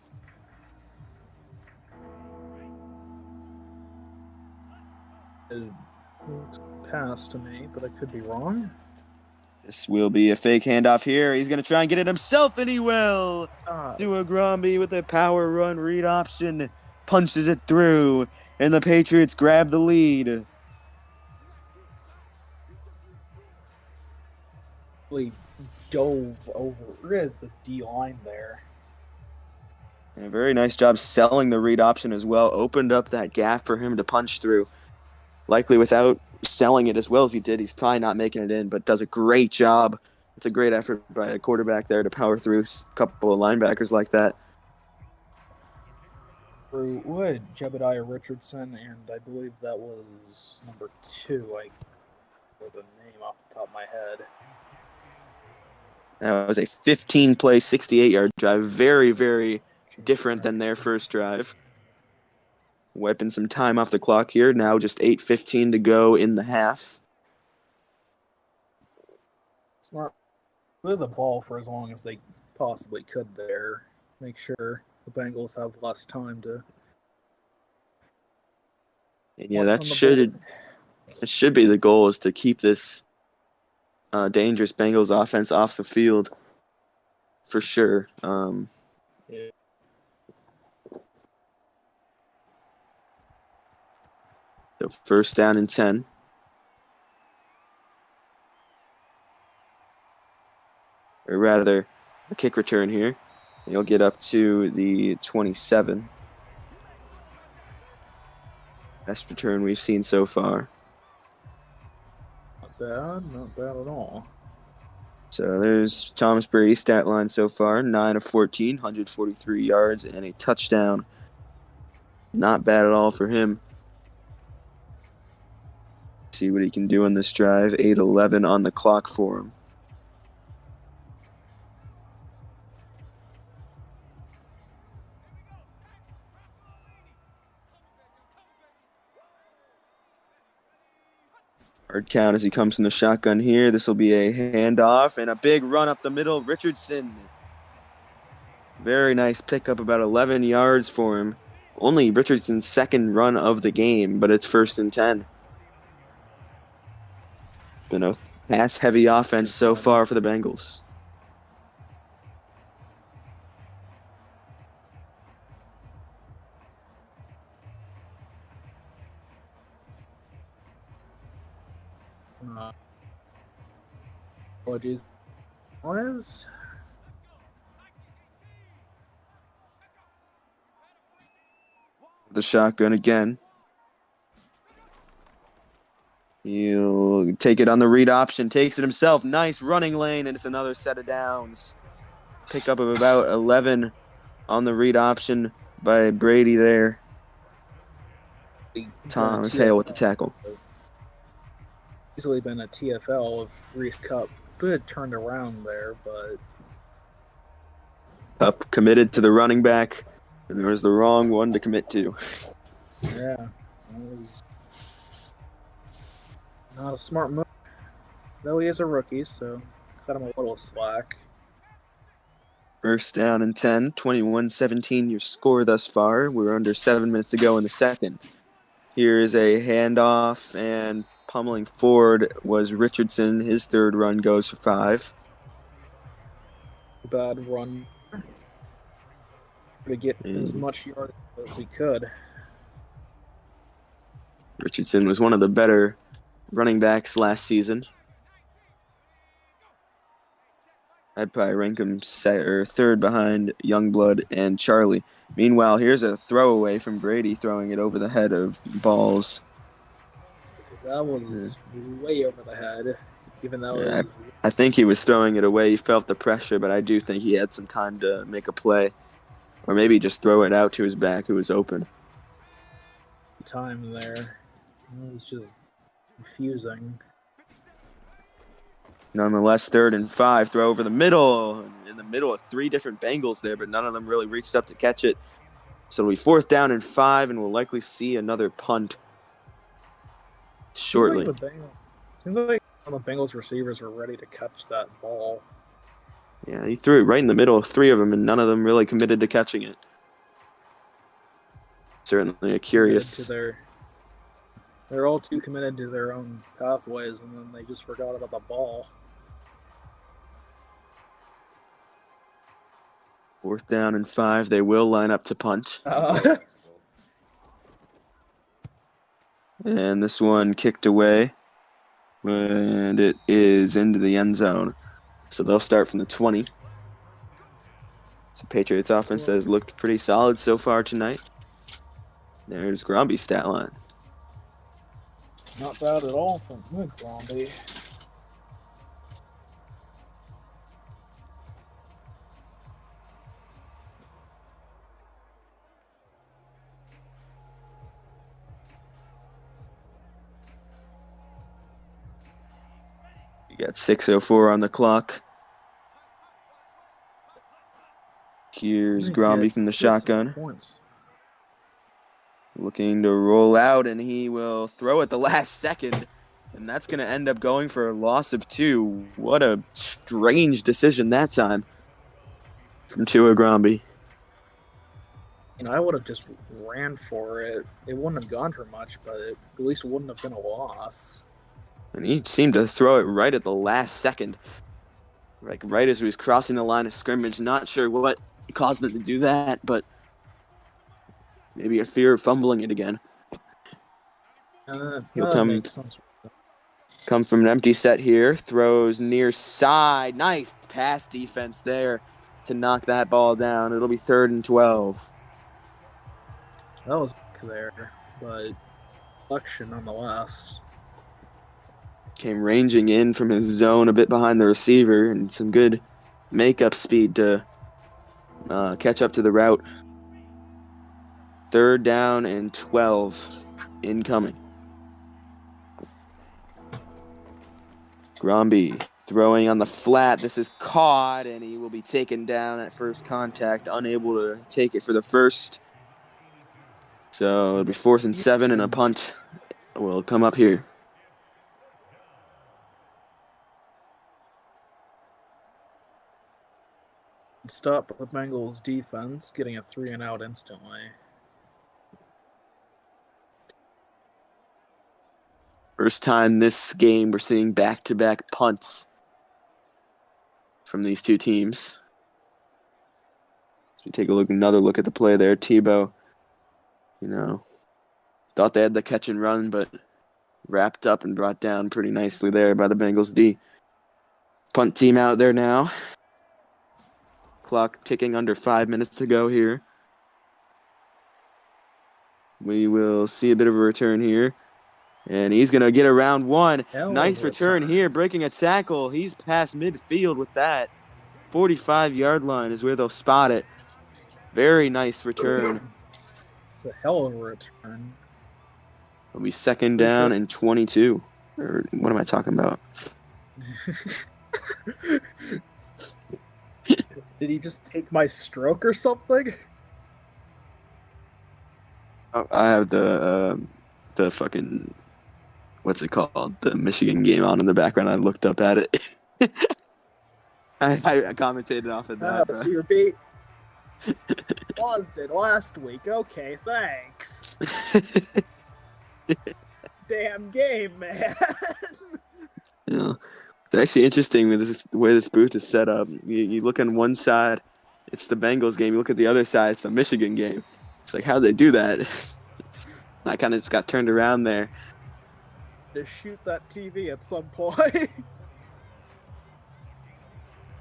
Speaker 1: It passed to me, but I could be wrong.
Speaker 2: This will be a fake handoff here. He's going to try and get it himself, and he will. Do a Gromby with a power run read option. Punches it through, and the Patriots grab the lead.
Speaker 1: Really dove over the D-line there.
Speaker 2: A very nice job selling the read option as well. Opened up that gap for him to punch through. Likely without selling it as well as he did, he's probably not making it in, but does a great job. It's a great effort by a quarterback there to power through a couple of linebackers like that.
Speaker 1: Wood, Jebediah Richardson, and I believe that was number 2. I know the name off the top of my head.
Speaker 2: That was a 15-play, 68-yard drive. Very, very different than their first drive. wiping some time off the clock here. Now just 8:15 to go in the half.
Speaker 1: Smart. Move the ball for as long as they possibly could there. Make sure the Bengals have less time to.
Speaker 2: And yeah, that should be the goal, is to keep this dangerous Bengals offense off the field for sure.
Speaker 1: Yeah.
Speaker 2: So first down and 10. Or rather, a kick return here. You'll get up to the 27. Best return we've seen so far.
Speaker 1: Not bad at all.
Speaker 2: So there's Thomas Brady's stat line so far: 9 of 14, 143 yards, and a touchdown. Not bad at all for him. See what he can do on this drive. 8:11 on the clock for him. Hard count as he comes from the shotgun here. This will be a handoff and a big run up the middle. Richardson. Very nice pickup, about 11 yards for him. Only Richardson's second run of the game, but it's 1st and 10. Been a pass-heavy offense so far for the Bengals.
Speaker 1: Apologies. Was
Speaker 2: The shotgun again. He'll take it on the read option. Takes it himself. Nice running lane, and it's another set of downs. Pickup of about 11 on the read option by Brady there. Thomas Hale with the tackle.
Speaker 1: Easily been a TFL if Reese Cup could turned around there, but
Speaker 2: Up committed to the running back, and there was the wrong one to commit to.
Speaker 1: yeah, it was not a smart move. Though he is a rookie, so cut him a little slack.
Speaker 2: First down and 10, 21-17 your score thus far. We're under 7 minutes to go in the second. Here is a handoff, and pummeling forward was Richardson. His third run goes for 5.
Speaker 1: Bad run to get as much yard as he could.
Speaker 2: Richardson was one of the better running backs last season. I'd probably rank him third behind Youngblood and Charlie. Meanwhile, here's a throwaway from Brady, throwing it over the head of Balls.
Speaker 1: That was way over the head, even though
Speaker 2: I think he was throwing it away. He felt the pressure, but I do think he had some time to make a play. Or maybe just throw it out to his back, who was open.
Speaker 1: Time there. It was just confusing.
Speaker 2: Nonetheless, 3rd and 5, throw over the middle. In the middle of 3 different Bengals there, but none of them really reached up to catch it. So it'll be 4th down and 5, and we'll likely see another punt shortly.
Speaker 1: Seems like the Bengals receivers are ready to catch that ball.
Speaker 2: Yeah, he threw it right in the middle of 3 of them, and none of them really committed to catching it. Certainly a curious.
Speaker 1: They're all too committed to their own pathways, and then they just forgot about the ball.
Speaker 2: 4th down and 5. They will line up to punt. And this one kicked away. And it is into the end zone. So they'll start from the 20. It's a Patriots offense that has looked pretty solid so far tonight. There's Gromby's stat line.
Speaker 1: Not bad at all from Gromby.
Speaker 2: You got 6:04 on the clock. Here's Gromby from the shotgun. looking to roll out, and he will throw at the last second, and that's going to end up going for a loss of 2. What a strange decision that time from Tua Gromby.
Speaker 1: I would have just ran for it. It wouldn't have gone for much, but it at least wouldn't have been a loss.
Speaker 2: And he seemed to throw it right at the last second, like right as he was crossing the line of scrimmage. Not sure what caused him to do that, but maybe a fear of fumbling it again. He'll
Speaker 1: That makes sense.
Speaker 2: come from an empty set here. Throws near side. Nice pass defense there to knock that ball down. It'll be 3rd and 12.
Speaker 1: That was there, but action nonetheless.
Speaker 2: Came ranging in from his zone a bit behind the receiver, and some good makeup speed to catch up to the route. 3rd down and 12 incoming. Gromby throwing on the flat. This is caught, and he will be taken down at first contact, unable to take it for the first. So it'll be 4th and 7, and a punt will come up here.
Speaker 1: Stop the Bengals defense, getting a 3-and-out instantly.
Speaker 2: First time this game we're seeing back-to-back punts from these two teams. As we take another look at the play there, Tebow, thought they had the catch and run, but wrapped up and brought down pretty nicely there by the Bengals D. Punt team out there now. Clock ticking under 5 minutes to go here. We will see a bit of a return here. And he's going to get around 1. Nice return here, breaking a tackle. He's past midfield with that. 45-yard line is where they'll spot it. Very nice return.
Speaker 1: It's a hell of a return.
Speaker 2: It'll be 2nd down and 22. Or what am I talking about?
Speaker 1: Did he just take my stroke or something?
Speaker 2: Oh, I have the fucking, what's it called? The Michigan game on in the background. I looked up at it. I commentated off of that.
Speaker 1: So you're beat. Paused it last week. Okay, thanks. Damn game, man.
Speaker 2: It's actually interesting with the way this booth is set up. You look on one side, it's the Bengals game. You look at the other side, it's the Michigan game. It's like, how'd they do that? I kind of just got turned around there.
Speaker 1: Just shoot that TV at some point.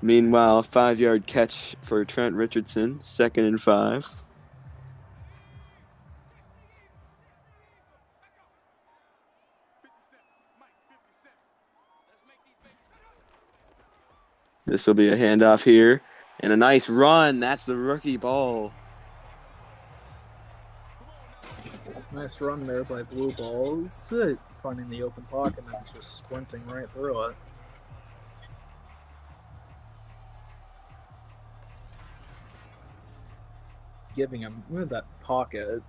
Speaker 2: Meanwhile, 5-yard catch for Trent Richardson, 2nd and 5. This will be a handoff here. And a nice run. That's the rookie ball.
Speaker 1: Nice run there by Blue Balls. Finding the open pocket and just sprinting right through it. Giving him that pocket.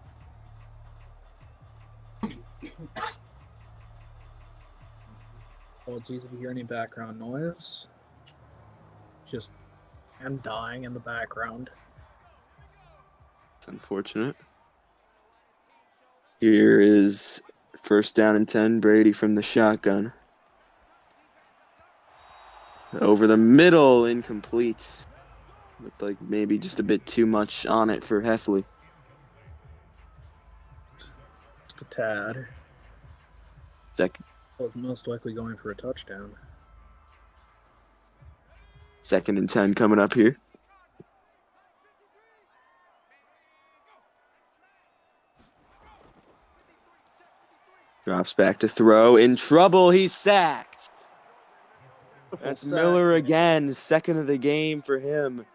Speaker 1: Apologies if you hear any background noise. Just I'm dying in the background.
Speaker 2: It's unfortunate. Here is 1st down and 10. Brady from the shotgun. Over the middle, incomplete. Looked like maybe just a bit too much on it for Heffley.
Speaker 1: Just a tad. Was most likely going for a touchdown.
Speaker 2: 2nd and 10 coming up here. Drops back to throw. In trouble. He's sacked. That's Miller again. 2nd of the game for him.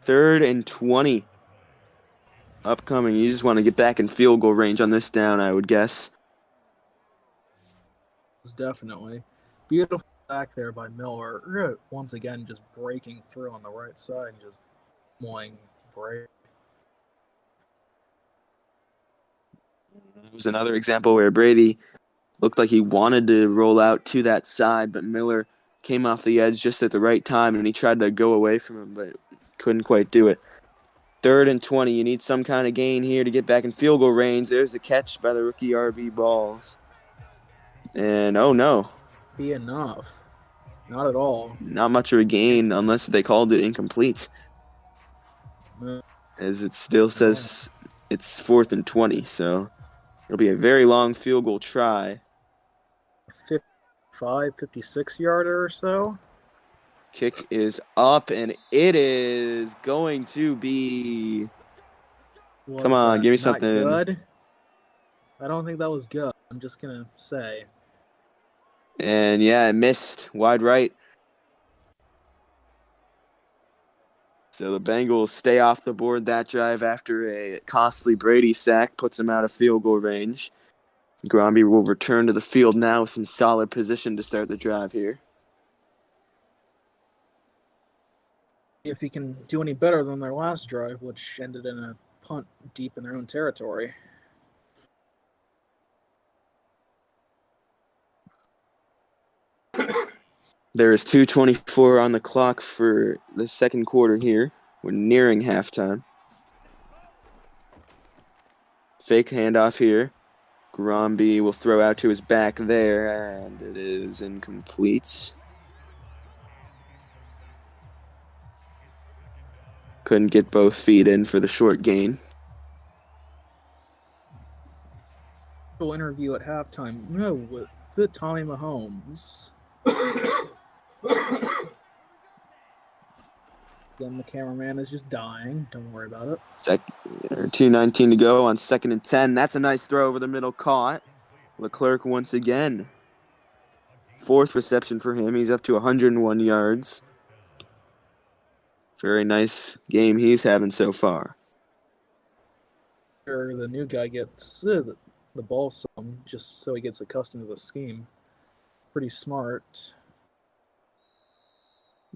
Speaker 2: 3rd and 20. Upcoming. You just want to get back in field goal range on this down, I would guess.
Speaker 1: Definitely. Beautiful back there by Miller. Once again, just breaking through on the right side, just going break.
Speaker 2: It was another example where Brady looked like he wanted to roll out to that side, but Miller came off the edge just at the right time, and he tried to go away from him, but couldn't quite do it. 3rd and 20. You need some kind of gain here to get back in field goal range. There's the catch by the rookie RB Balls. And, oh, no.
Speaker 1: Be enough. Not at all.
Speaker 2: Not much of a gain unless they called it incomplete.
Speaker 1: No.
Speaker 2: As it still says it's 4th and 20, so it'll be a very long field goal try.
Speaker 1: 55, 56-yarder or so.
Speaker 2: Kick is up, and it is going to be... Come on, give me something.
Speaker 1: Good? I don't think that was good. I'm just going to say.
Speaker 2: And, yeah, it missed. Wide right. So the Bengals stay off the board that drive after a costly Brady sack puts them out of field goal range. Gromby will return to the field now with some solid position to start the drive here.
Speaker 1: If he can do any better than their last drive, which ended in a punt deep in their own territory.
Speaker 2: There is 2:24 on the clock for the second quarter here. We're nearing halftime. Fake handoff here. Gromby will throw out to his back there, and it is incomplete. Couldn't get both feet in for the short gain.
Speaker 1: Interview at halftime. No, with the Tommy Mahomes. Then the cameraman is just dying. Don't worry about it.
Speaker 2: 2:19 to go on 2nd and 10. That's a nice throw over the middle, caught. Leclerc once again. 4th reception for him. He's up to 101 yards. Very nice game he's having so far.
Speaker 1: The new guy gets the ball some just so he gets accustomed to the scheme. Pretty smart.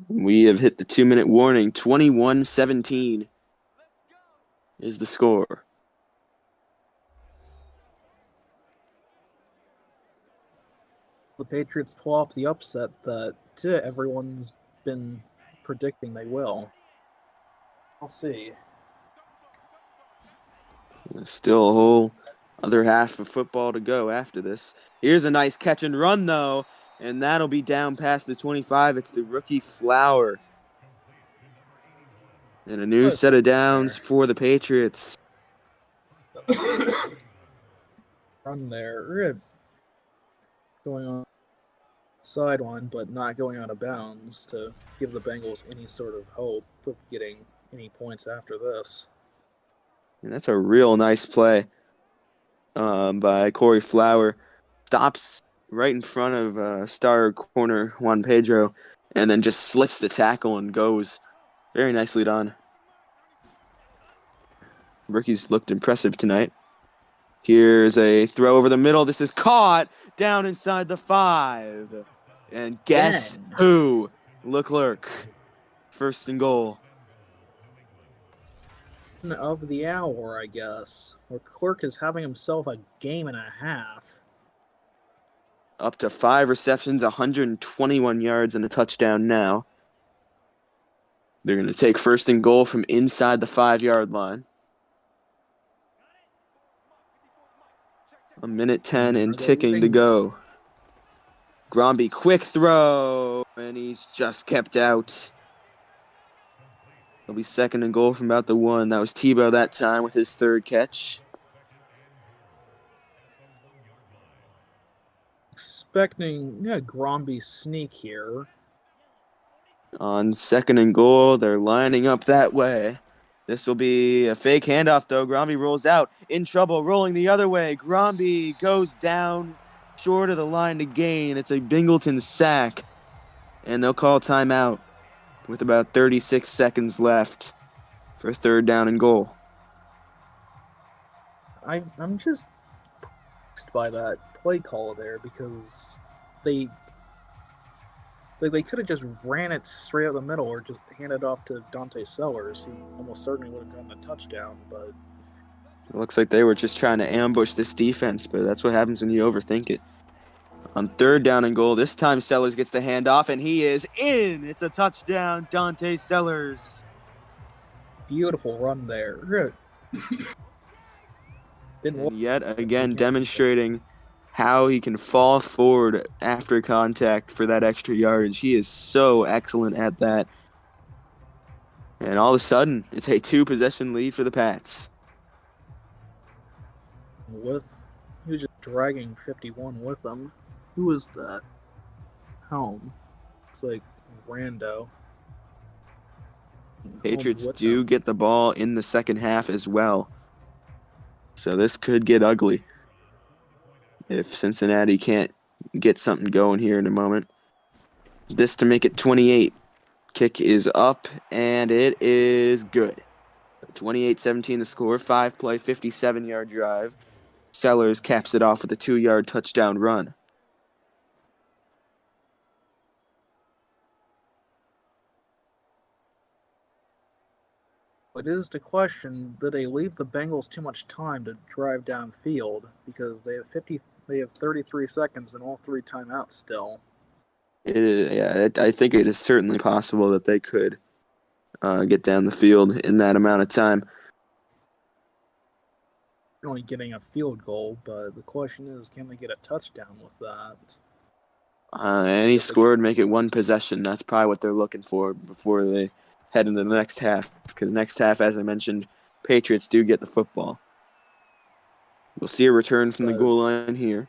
Speaker 2: We have hit the 2-minute warning. 21-17 is the score.
Speaker 1: The Patriots pull off the upset that everyone's been predicting they will. I'll see.
Speaker 2: Still a whole other half of football to go after this. Here's a nice catch and run, though, and that'll be down past the 25. It's the rookie Flower. And a new set of downs for the Patriots.
Speaker 1: Run there. Going on sideline, but not going out of bounds to give the Bengals any sort of hope of getting any points after this.
Speaker 2: And that's a real nice play by Corey Flower. Stops right in front of star corner Juan Pedro and then just slips the tackle and goes. Very nicely done. Rookies looked impressive tonight. Here's a throw over the middle. This is caught down inside the 5. And guess who? Leclerc. 1st and goal.
Speaker 1: Of the hour, I guess. Leclerc is having himself a game and a half.
Speaker 2: Up to 5 receptions, 121 yards, and a touchdown now. They're going to take 1st and goal from inside the 5-yard line. 1:10 and ticking to go. Gromby, quick throw, and he's just kept out. It'll be 2nd and goal from about the 1. That was Tebow that time with his 3rd catch.
Speaker 1: Expecting Gromby sneak here.
Speaker 2: On 2nd and goal, they're lining up that way. This will be a fake handoff, though. Gromby rolls out. In trouble, rolling the other way. Gromby goes down short of the line to gain. It's a Bingleton sack. And they'll call timeout with about 36 seconds left for 3rd down and goal.
Speaker 1: I'm just perplexed by that play call there because they could have just ran it straight up the middle or just handed it off to Dante Sellers, who almost certainly would have gotten a touchdown, but
Speaker 2: It looks like they were just trying to ambush this defense, but that's what happens when you overthink it. On third down and goal, this time Sellers gets the handoff, and he is in. It's a touchdown, Dante Sellers.
Speaker 1: Beautiful run there. Good. Didn't
Speaker 2: And
Speaker 1: look
Speaker 2: yet again,
Speaker 1: again.
Speaker 2: demonstrating how he can fall forward after contact for that extra yardage. He is so excellent at that. And all of a sudden, it's a 2-possession lead for the Pats.
Speaker 1: With he was just dragging 51 with him. Who was that? Helm. It's like rando. Helm
Speaker 2: Patriots
Speaker 1: with
Speaker 2: do
Speaker 1: him.
Speaker 2: get the ball in the second half as well. So this could get ugly if Cincinnati can't get something going here in a moment. This to make it 28. Kick is up, and it is good. 28-17 the score, 5-play, 57-yard drive. Sellers caps it off with a 2-yard touchdown run.
Speaker 1: It is the question: did they leave the Bengals too much time to drive downfield because they have 33 seconds and all three timeouts still.
Speaker 2: I think it is certainly possible that they could get down the field in that amount of time.
Speaker 1: Only getting a field goal, but the question is, can they get a touchdown with that?
Speaker 2: Any score would make it one possession. That's probably what they're looking for before they head into the next half. Because next half, as I mentioned, Patriots do get the football. We'll see a return from the goal line here.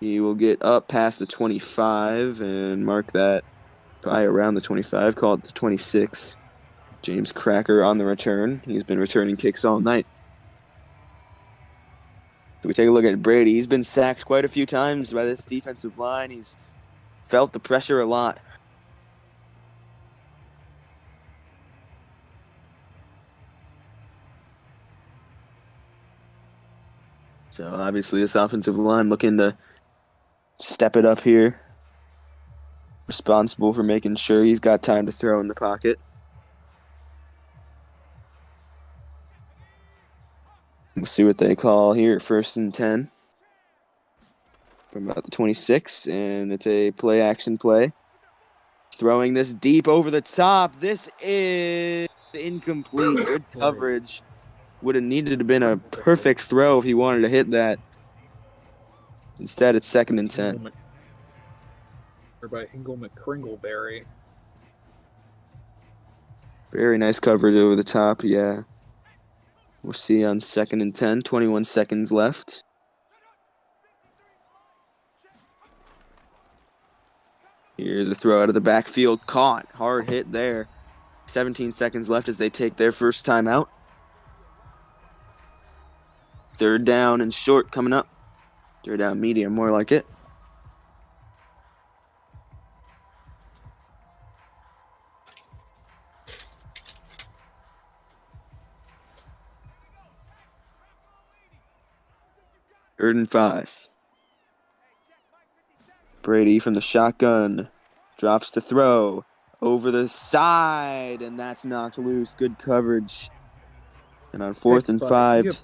Speaker 2: He will get up past the 25 and mark that by around the 25, call it the 26. James Cracker on the return. He's been returning kicks all night. If we take a look at Brady, he's been sacked quite a few times by this defensive line. He's felt the pressure a lot. So obviously this offensive line looking to step it up here. Responsible for making sure he's got time to throw in the pocket. We'll see what they call here, 1st and 10. From about the 26, and it's a play-action play. Throwing this deep over the top. This is incomplete. Good coverage. Would have needed to have been a perfect throw if he wanted to hit that. Instead, it's 2nd and 10.
Speaker 1: Or by Hingle McCringleberry.
Speaker 2: Very nice coverage over the top, yeah. We'll see on 2nd and 10, 21 seconds left. Here's a throw out of the backfield. Caught. Hard hit there. 17 seconds left as they take their first time out. 3rd down and short coming up. 3rd down medium, more like it. Third and 5. Brady from the shotgun. Drops to throw. Over the side. And that's knocked loose. Good coverage. And on 4th and 5.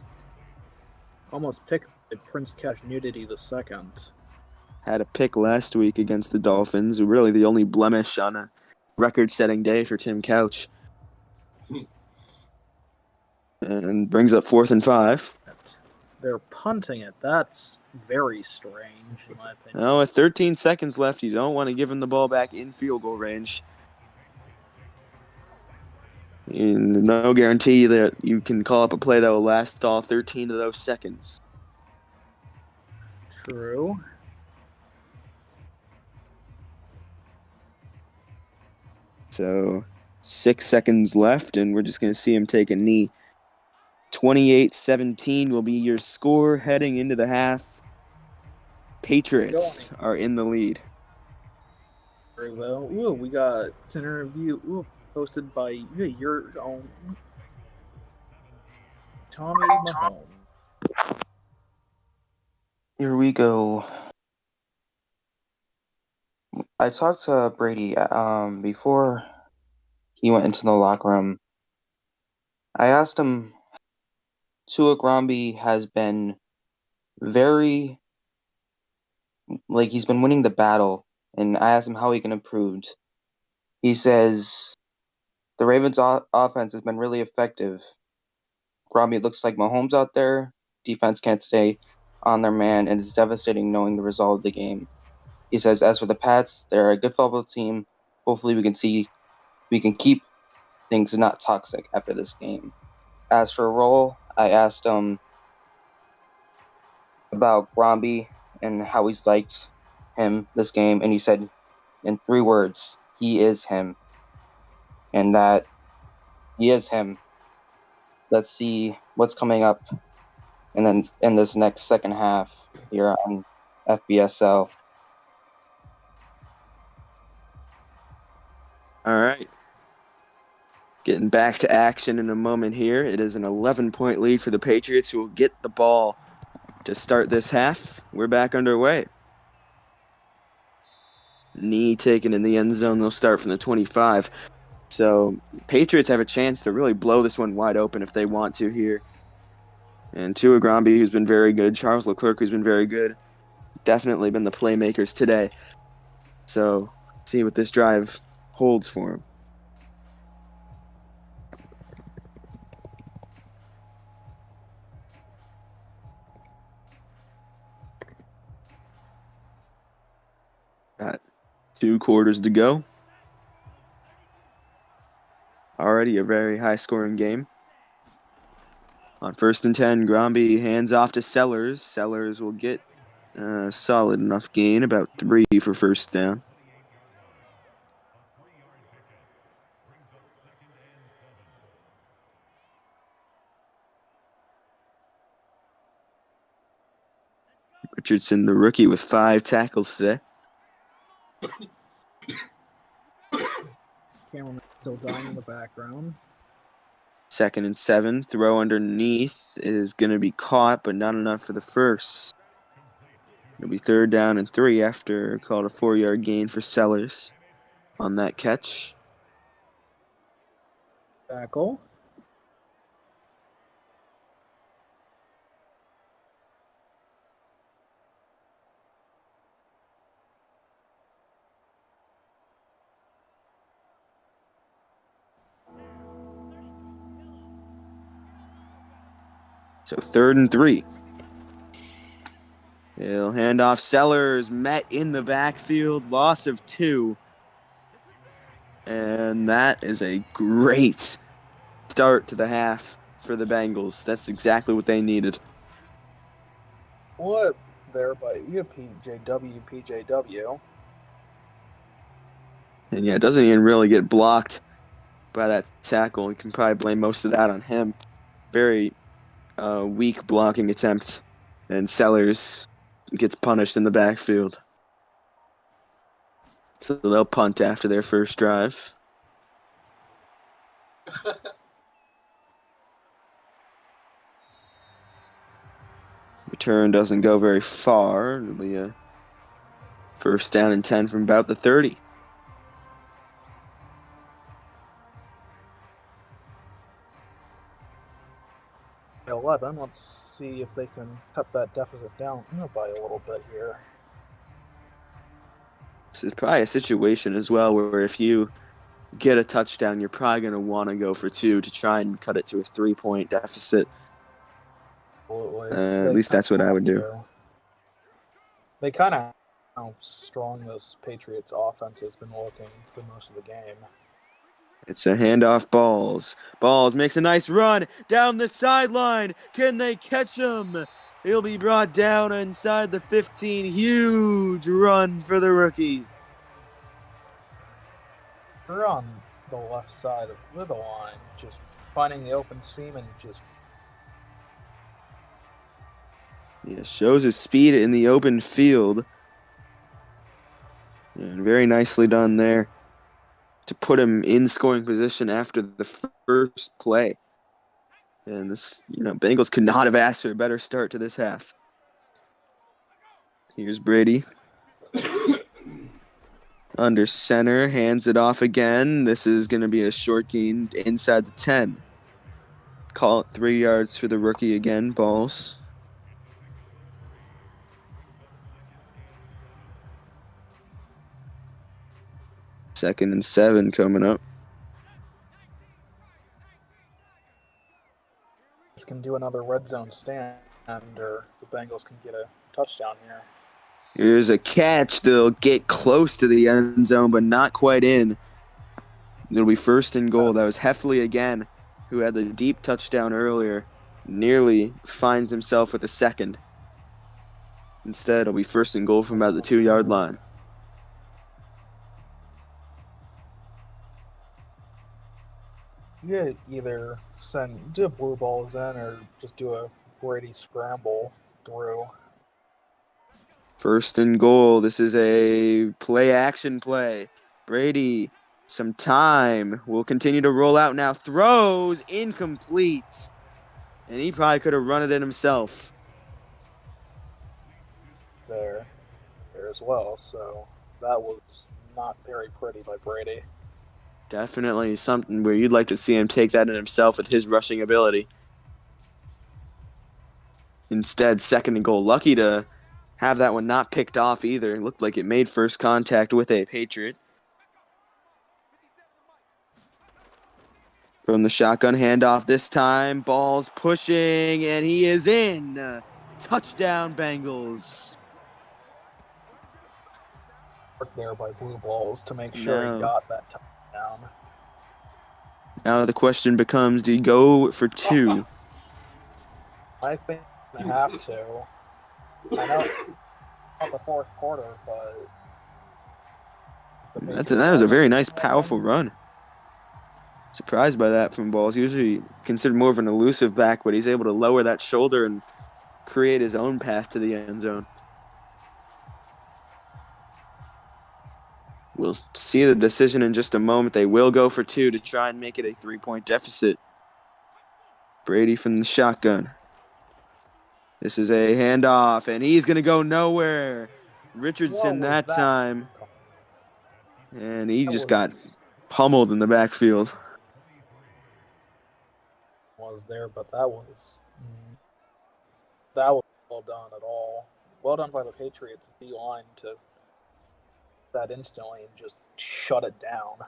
Speaker 1: Almost picked Prince Cash Nudity the second.
Speaker 2: Had a pick last week against the Dolphins. Really the only blemish on a record-setting day for Tim Couch. And brings up 4th and 5.
Speaker 1: They're punting it. That's very strange, in my opinion.
Speaker 2: Now, with 13 seconds left, you don't want to give him the ball back in field goal range. And no guarantee that you can call up a play that will last all 13 of those seconds.
Speaker 1: True.
Speaker 2: So 6 seconds left, and we're just going to see him take a knee. 28-17 will be your score heading into the half. Patriots are in the lead.
Speaker 1: Very well. Ooh, we got an interview hosted by your own Tommy Mahomes.
Speaker 3: Here we go. I talked to Brady before he went into the locker room. I asked him Tua Gromby has been very, he's been winning the battle. And I asked him how he can improve. He says the Ravens' offense has been really effective. Gromby looks like Mahomes out there. Defense can't stay on their man, and it's devastating knowing the result of the game. He says, as for the Pats, they're a good football team. Hopefully, we can keep things not toxic after this game. As for Roll, I asked him about Gromby and how he's liked him this game, and he said in 3 words, he is him, and that he is him. Let's see what's coming up, and then in this next second half here on FPSL.
Speaker 2: All right. Getting back to action in a moment here. It is an 11-point lead for the Patriots, who will get the ball to start this half. We're back underway. Knee taken in the end zone. They'll start from the 25. So Patriots have a chance to really blow this one wide open if they want to here. And Tua Gromby, who's been very good. Charles Leclerc, who's been very good. Definitely been the playmakers today. So see what this drive holds for him. Got 2 quarters to go. Already a very high-scoring game. On 1st and 10, Gromby hands off to Sellers. Sellers will get a solid enough gain, about 3 for first down. Richardson, the rookie, with 5 tackles today.
Speaker 1: Cameraman still dying in the background.
Speaker 2: 2nd and 7, throw underneath is going to be caught, but not enough for the first. It'll be 3rd down and 3 after called a 4-yard gain for Sellers on that catch.
Speaker 1: Tackle.
Speaker 2: So 3rd and 3. He'll hand off. Sellers met in the backfield, loss of 2. And that is a great start to the half for the Bengals. That's exactly what they needed.
Speaker 1: What there by PJW.
Speaker 2: And yeah, it doesn't even really get blocked by that tackle. You can probably blame most of that on him. Very weak blocking attempt. And Sellers gets punished in the backfield. So they'll punt after their first drive. Return doesn't go very far. It'll be a 1st down and 10 from about the 30.
Speaker 1: By 11. Let's see if they can cut that deficit down by a little bit here.
Speaker 2: This is probably a situation as well where if you get a touchdown, you're probably going to want to go for 2 to try and cut it to a 3-point deficit. At least that's what I would do.
Speaker 1: They kind of how strong this Patriots offense has been looking for most of the game.
Speaker 2: It's a handoff. Balls makes a nice run down the sideline. Can they catch him? He'll be brought down inside the 15. Huge run for the rookie.
Speaker 1: They're on the left side of the line, just finding the open seam and just...
Speaker 2: Yeah, shows his speed in the open field. And very nicely done there to put him in scoring position after the first play. And this, Bengals could not have asked for a better start to this half. Here's Brady. Under center, hands it off again. This is going to be a short gain inside the 10. Call it 3 yards for the rookie again. Balls. Second and 7 coming up.
Speaker 1: Can do another red zone stand, or the Bengals can get a touchdown here.
Speaker 2: Here's a catch. They'll get close to the end zone, but not quite in. It'll be first and goal. That was Heffley again, who had the deep touchdown earlier. Nearly finds himself with a second. Instead, it'll be first and goal from about the 2-yard line.
Speaker 1: You either do blue balls in or just do a Brady scramble through.
Speaker 2: First and goal. This is a play-action play. Brady, some time. Will continue to roll out now. Throws, incomplete. And he probably could have run it in himself.
Speaker 1: There as well. So that was not very pretty by Brady.
Speaker 2: Definitely something where you'd like to see him take that in himself with his rushing ability. Instead, second and goal. Lucky to have that one not picked off either. It looked like it made first contact with a Patriot. From the shotgun handoff this time. Ball's pushing, and he is in. Touchdown, Bengals.
Speaker 1: There by blue balls to make sure he got that touchdown.
Speaker 2: Now the question becomes, do you go for 2?
Speaker 1: I think they have to. I know not the fourth quarter, but
Speaker 2: that was a very nice, powerful run. Surprised by that from Balls. Usually considered more of an elusive back, but he's able to lower that shoulder and create his own path to the end zone. We'll see the decision in just a moment. They will go for 2 to try and make it a 3-point deficit. Brady from the shotgun. This is a handoff, and he's going to go nowhere. Richardson that time. And he just got pummeled in the backfield.
Speaker 1: Was there, but that was well done at all. Well done by the Patriots D-line to that instantly and just shut it down.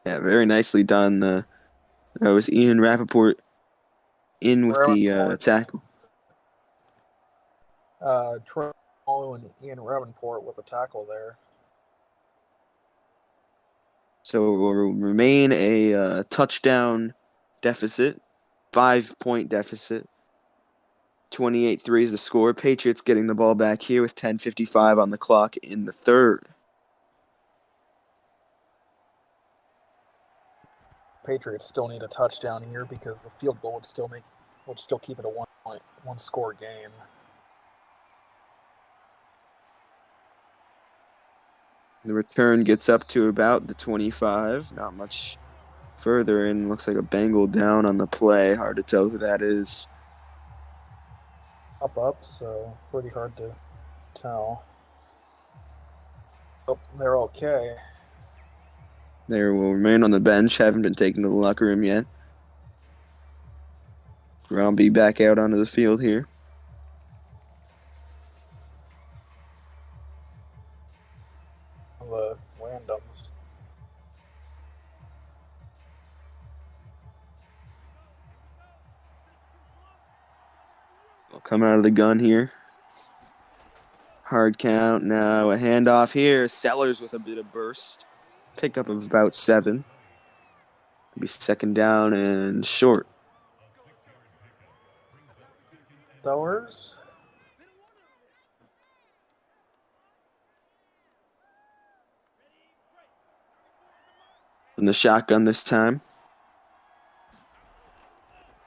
Speaker 2: Yeah, very nicely done. That was Ian Rappaport in with the tackle.
Speaker 1: Troy Mallow and Ian Ravenport with a tackle there.
Speaker 2: So it will remain a touchdown deficit, 5-point deficit. 28-3 is the score. Patriots getting the ball back here with 10:55 on the clock in the third.
Speaker 1: Patriots still need a touchdown here because the field goal would still keep it a one score game.
Speaker 2: The return gets up to about the 25. Not much further in. Looks like a Bengal down on the play. Hard to tell who that is.
Speaker 1: Up, so pretty hard to tell. Oh, they're okay.
Speaker 2: They will remain on the bench. Haven't been taken to the locker room yet. Roundby back out onto the field here.
Speaker 1: The randoms.
Speaker 2: Will come out of the gun here. Hard count now. A handoff here. Sellers with a bit of burst. Pickup of about 7. Maybe second down and short.
Speaker 1: Sellers.
Speaker 2: In the shotgun this time.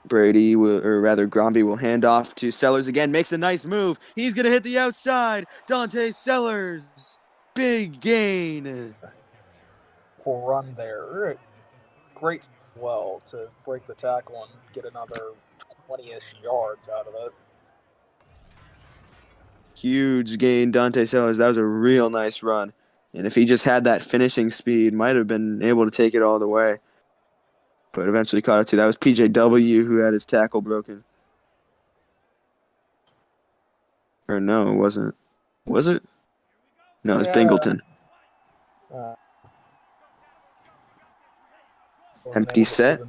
Speaker 2: Brady Gromby will hand off to Sellers again. Makes a nice move. He's going to hit the outside. Dante Sellers. Big gain.
Speaker 1: For run there. Great well to break the tackle and get another 20-ish yards out of it.
Speaker 2: Huge gain, Dante Sellers. That was a real nice run. And if he just had that finishing speed, might have been able to take it all the way. But eventually caught it too. That was PJW who had his tackle broken. Or no, it wasn't. Was it? No, it's Bingleton. Empty set.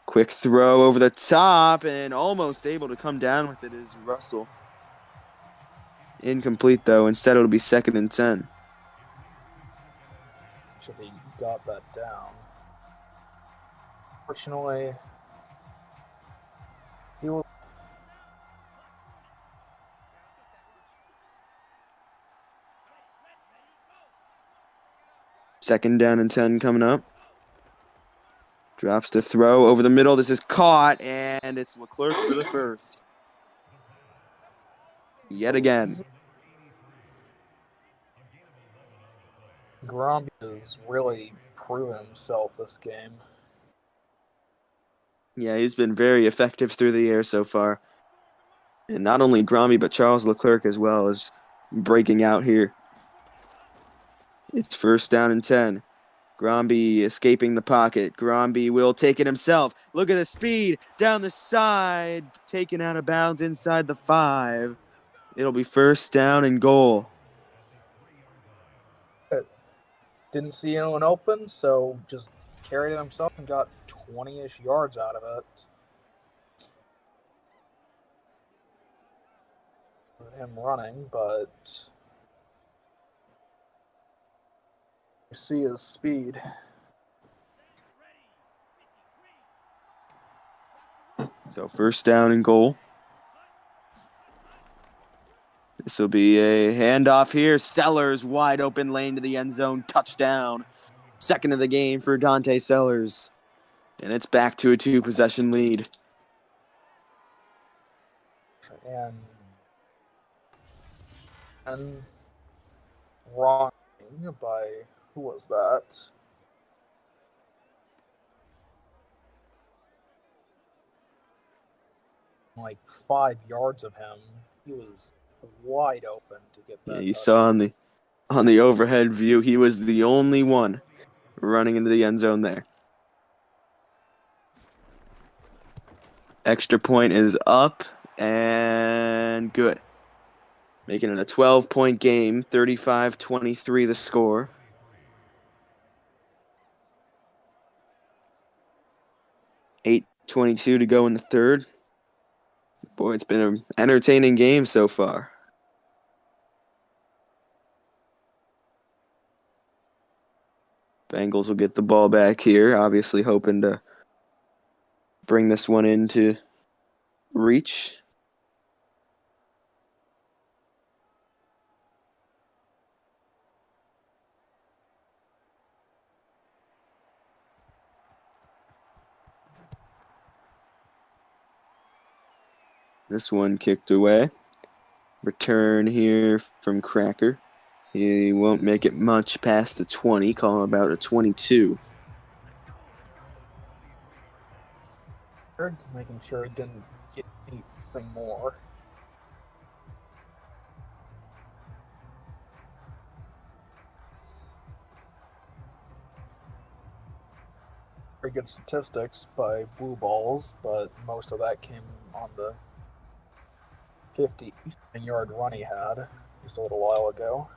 Speaker 2: Quick throw over the top and almost able to come down with it is Russell. Incomplete though. Instead it'll be 2nd and 10.
Speaker 1: Actually got that down. Fortunately, he was.
Speaker 2: Second down and 10 coming up. Drops the throw over the middle. This is caught, and it's Leclerc for the first. Yet again.
Speaker 1: Gromby has really proven himself this game.
Speaker 2: Yeah, he's been very effective through the air so far. And not only Gromby, but Charles Leclerc as well is breaking out here. It's 1st down and 10. Gromby escaping the pocket. Gromby will take it himself. Look at the speed down the side. Taken out of bounds inside the 5. It'll be 1st down and goal.
Speaker 1: Didn't see anyone open, so just carried it himself and got 20-ish yards out of it. Him running, but you see his speed.
Speaker 2: So 1st down and goal. This will be a handoff here. Sellers wide open lane to the end zone. Touchdown. 2nd of the game for Dante Sellers. And it's back to a 2-possession lead.
Speaker 1: And wrong by, who was that? Like 5 yards of him. He was wide open to get that.
Speaker 2: Yeah, you saw on the overhead view, he was the only one running into the end zone there. Extra point is up and good. Making it a 12-point game, 35-23 the score. .22 to go in the 3rd. Boy, it's been an entertaining game so far. Bengals will get the ball back here, obviously hoping to bring this one into reach. This one kicked away. Return here from Cracker. He won't make it much past the 20, call him about a 22.
Speaker 1: Making sure he didn't get anything more. Very good statistics by Blue Balls, but most of that came on the 50-yard run he had just a little while ago.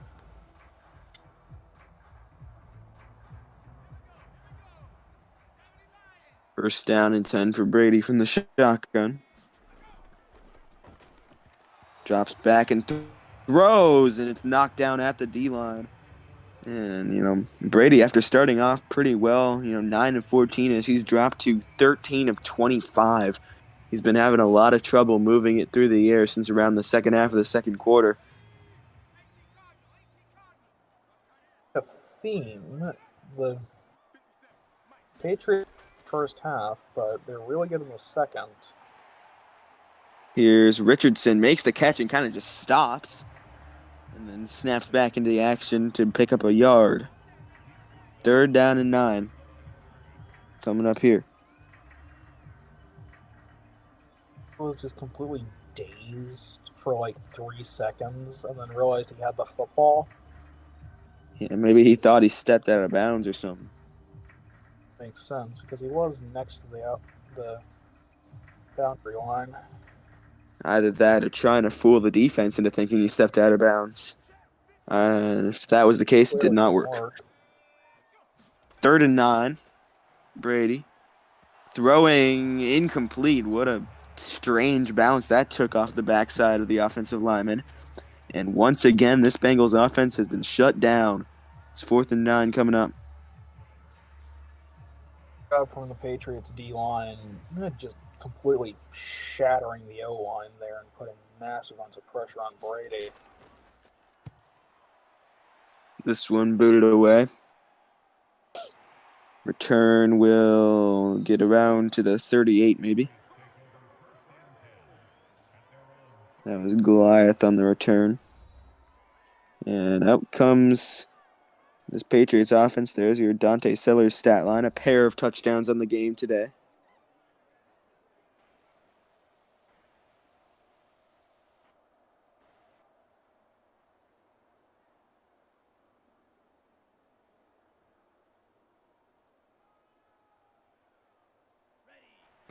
Speaker 2: First down and 10 for Brady from the shotgun. Drops back and throws, and it's knocked down at the D-line. And, Brady, after starting off pretty well, 9 of 14, as he's dropped to 13 of 25. He's been having a lot of trouble moving it through the air since around the second half of the second quarter.
Speaker 1: A theme, the Patriots first half, but they're really good in the second.
Speaker 2: Here's Richardson, makes the catch and kind of just stops. And then snaps back into the action to pick up a yard. 3rd down and 9. Coming up here.
Speaker 1: I was just completely dazed for like 3 seconds and then realized he had the football.
Speaker 2: Yeah, maybe he thought he stepped out of bounds or something.
Speaker 1: Makes sense because he was next to the boundary line.
Speaker 2: Either that or trying to fool the defense into thinking he stepped out of bounds. If that was the case, it did
Speaker 1: Clearly
Speaker 2: not
Speaker 1: didn't
Speaker 2: work.
Speaker 1: work.
Speaker 2: 3rd and 9. Brady throwing incomplete. What a strange bounce that took off the backside of the offensive lineman. And once again, this Bengals offense has been shut down. It's 4th and 9 coming up.
Speaker 1: From the Patriots D line, just completely shattering the O line there and putting massive amounts of pressure on Brady.
Speaker 2: This one booted away. Return will get around to the 38 maybe. That was Goliath on the return. And out comes this Patriots offense. There's your Dante Sellers stat line. A pair of touchdowns on the game today.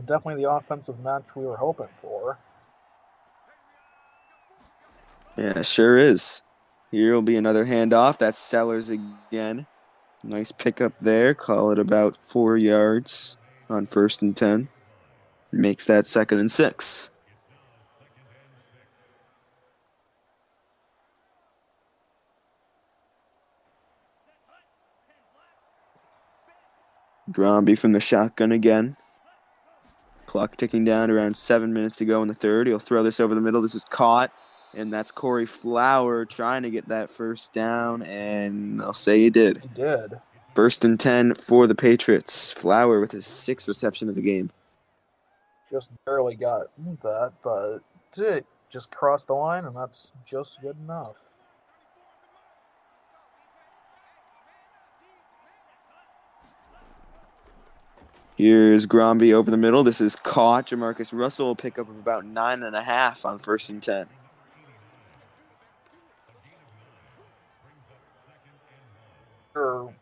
Speaker 1: Definitely the offensive match we were hoping for.
Speaker 2: Yeah, sure is. Here will be another handoff. That's Sellers again. Nice pickup there. Call it about 4 yards on 1st and 10. Makes that 2nd and 6. Bromby from the shotgun again. Clock ticking down, around 7 minutes to go in the 3rd. He'll throw this over the middle. This is caught, and that's Corey Flower trying to get that 1st down, and they'll say he did.
Speaker 1: He did.
Speaker 2: 1st and 10 for the Patriots. Flower with his 6th reception of the game.
Speaker 1: Just barely got that, but it just crossed the line, and that's just good enough.
Speaker 2: Here's Gromby over the middle. This is caught. Jamarcus Russell will pick up about 9.5 on 1st and 10.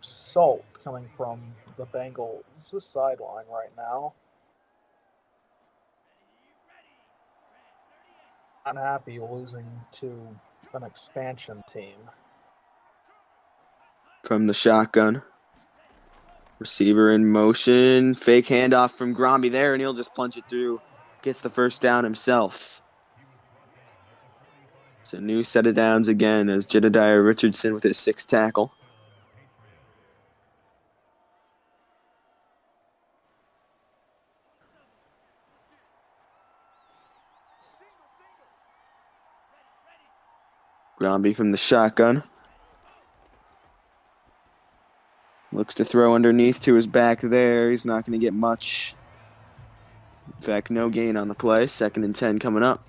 Speaker 1: Salt coming from the Bengals sideline right now. Unhappy losing to an expansion team.
Speaker 2: From the shotgun. Receiver in motion. Fake handoff from Gromby there, and he'll just punch it through. Gets the 1st down himself. It's a new set of downs again as Jedediah Richardson with his 6th tackle. Gromby from the shotgun. Looks to throw underneath to his back there. He's not going to get much. In fact, no gain on the play. 2nd and 10 coming up.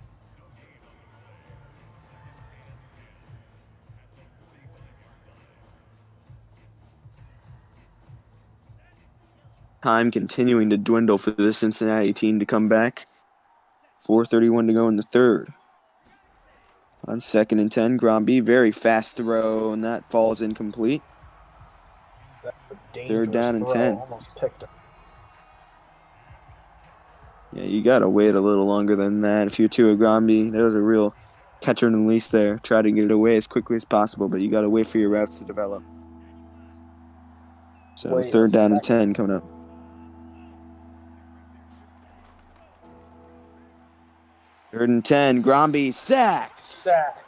Speaker 2: Time continuing to dwindle for the Cincinnati team to come back. 4:31 to go in the 3rd. On 2nd and 10, Gromby, very fast throw, and that falls incomplete.
Speaker 1: That's a
Speaker 2: 3rd down and
Speaker 1: throw.
Speaker 2: 10.
Speaker 1: Almost picked it.
Speaker 2: Yeah, you got to wait a little longer than that. If you're Tua Gromby, that was a real catcher and release there. Try to get it away as quickly as possible, but you got to wait for your routes to develop. So
Speaker 1: Wait
Speaker 2: 3rd down and
Speaker 1: second.
Speaker 2: 10 coming up. Third and 10, Gromby sacks.
Speaker 1: Sack.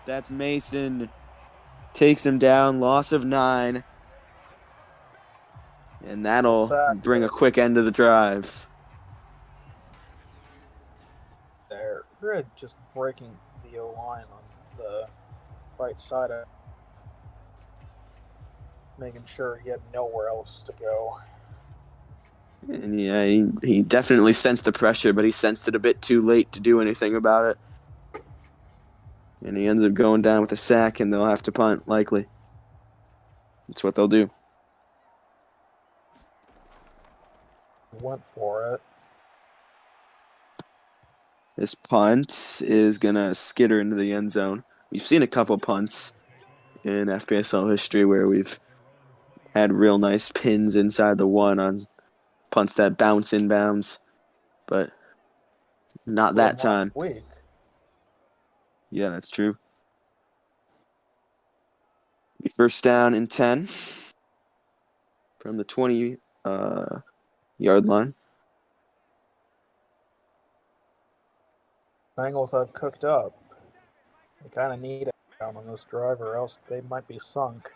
Speaker 2: That's Mason. Takes him down, loss of 9. And that'll bring a quick end to the drive.
Speaker 1: There. We're just breaking the O-line on the right side of making sure he had nowhere else to go.
Speaker 2: And yeah, he definitely sensed the pressure, but he sensed it a bit too late to do anything about it. And he ends up going down with a sack, and they'll have to punt, likely. That's what they'll do.
Speaker 1: Went for it.
Speaker 2: This punt is going to skitter into the end zone. We've seen a couple punts in FPSL history where we've had real nice pins inside the one on punts that bounce inbounds, but not that time.
Speaker 1: Week.
Speaker 2: Yeah, that's true. First down and 10 from the 20-yard line.
Speaker 1: Bengals have cooked up. They kind of need it down on this drive, or else they might be sunk.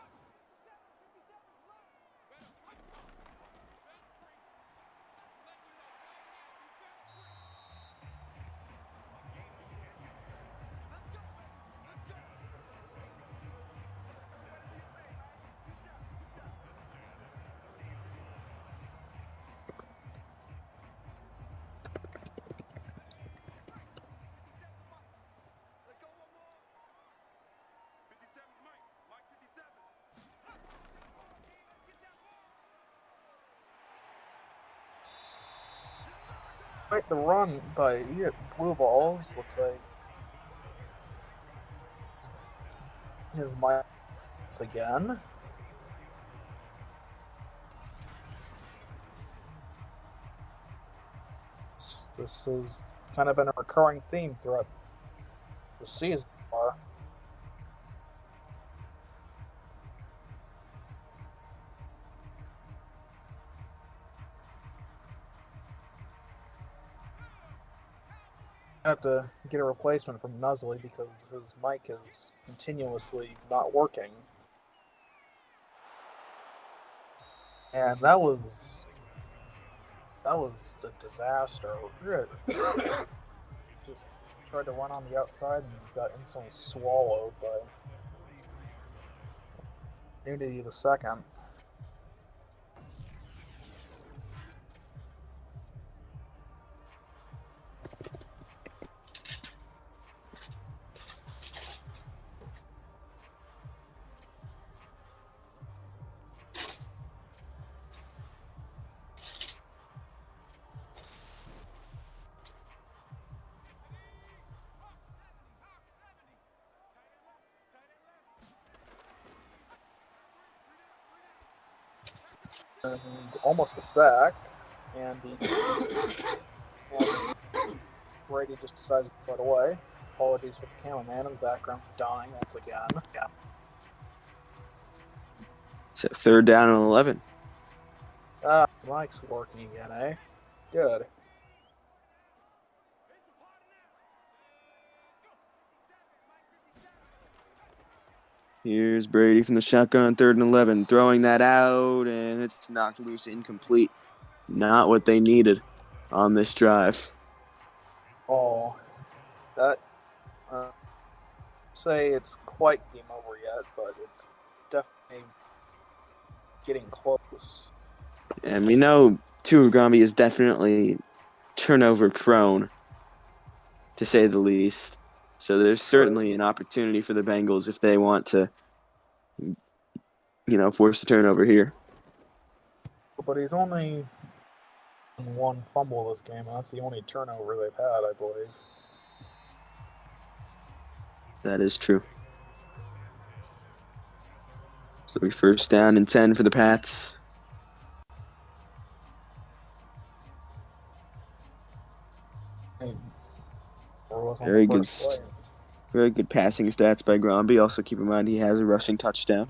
Speaker 1: Quite the run by blue balls. Looks like his mics again. This has kind of been a recurring theme throughout the season. Have to get a replacement from Nusley because his mic is continuously not working. And that was the disaster. Just tried to run on the outside and got instantly swallowed by Unity the second. And almost a sack, and Brady just decides to put away. Apologies for the cameraman in the background dying once again. Yeah.
Speaker 2: It's a third down and 11.
Speaker 1: Mike's working again, eh? Good.
Speaker 2: Here's Brady from the shotgun, 3rd and 11, throwing that out, and it's knocked loose, incomplete. Not what they needed on this drive.
Speaker 1: Oh, that say it's quite game over yet, but it's definitely getting close.
Speaker 2: And we know Tuagami is definitely turnover prone, to say the least. So there's certainly an opportunity for the Bengals if they want to, force a turnover here.
Speaker 1: But he's only one fumble this game, and that's the only turnover they've had, I believe.
Speaker 2: That is true. So we first down and 10 for the Pats. Very good passing stats by Gromby. Also keep in mind he has a rushing touchdown.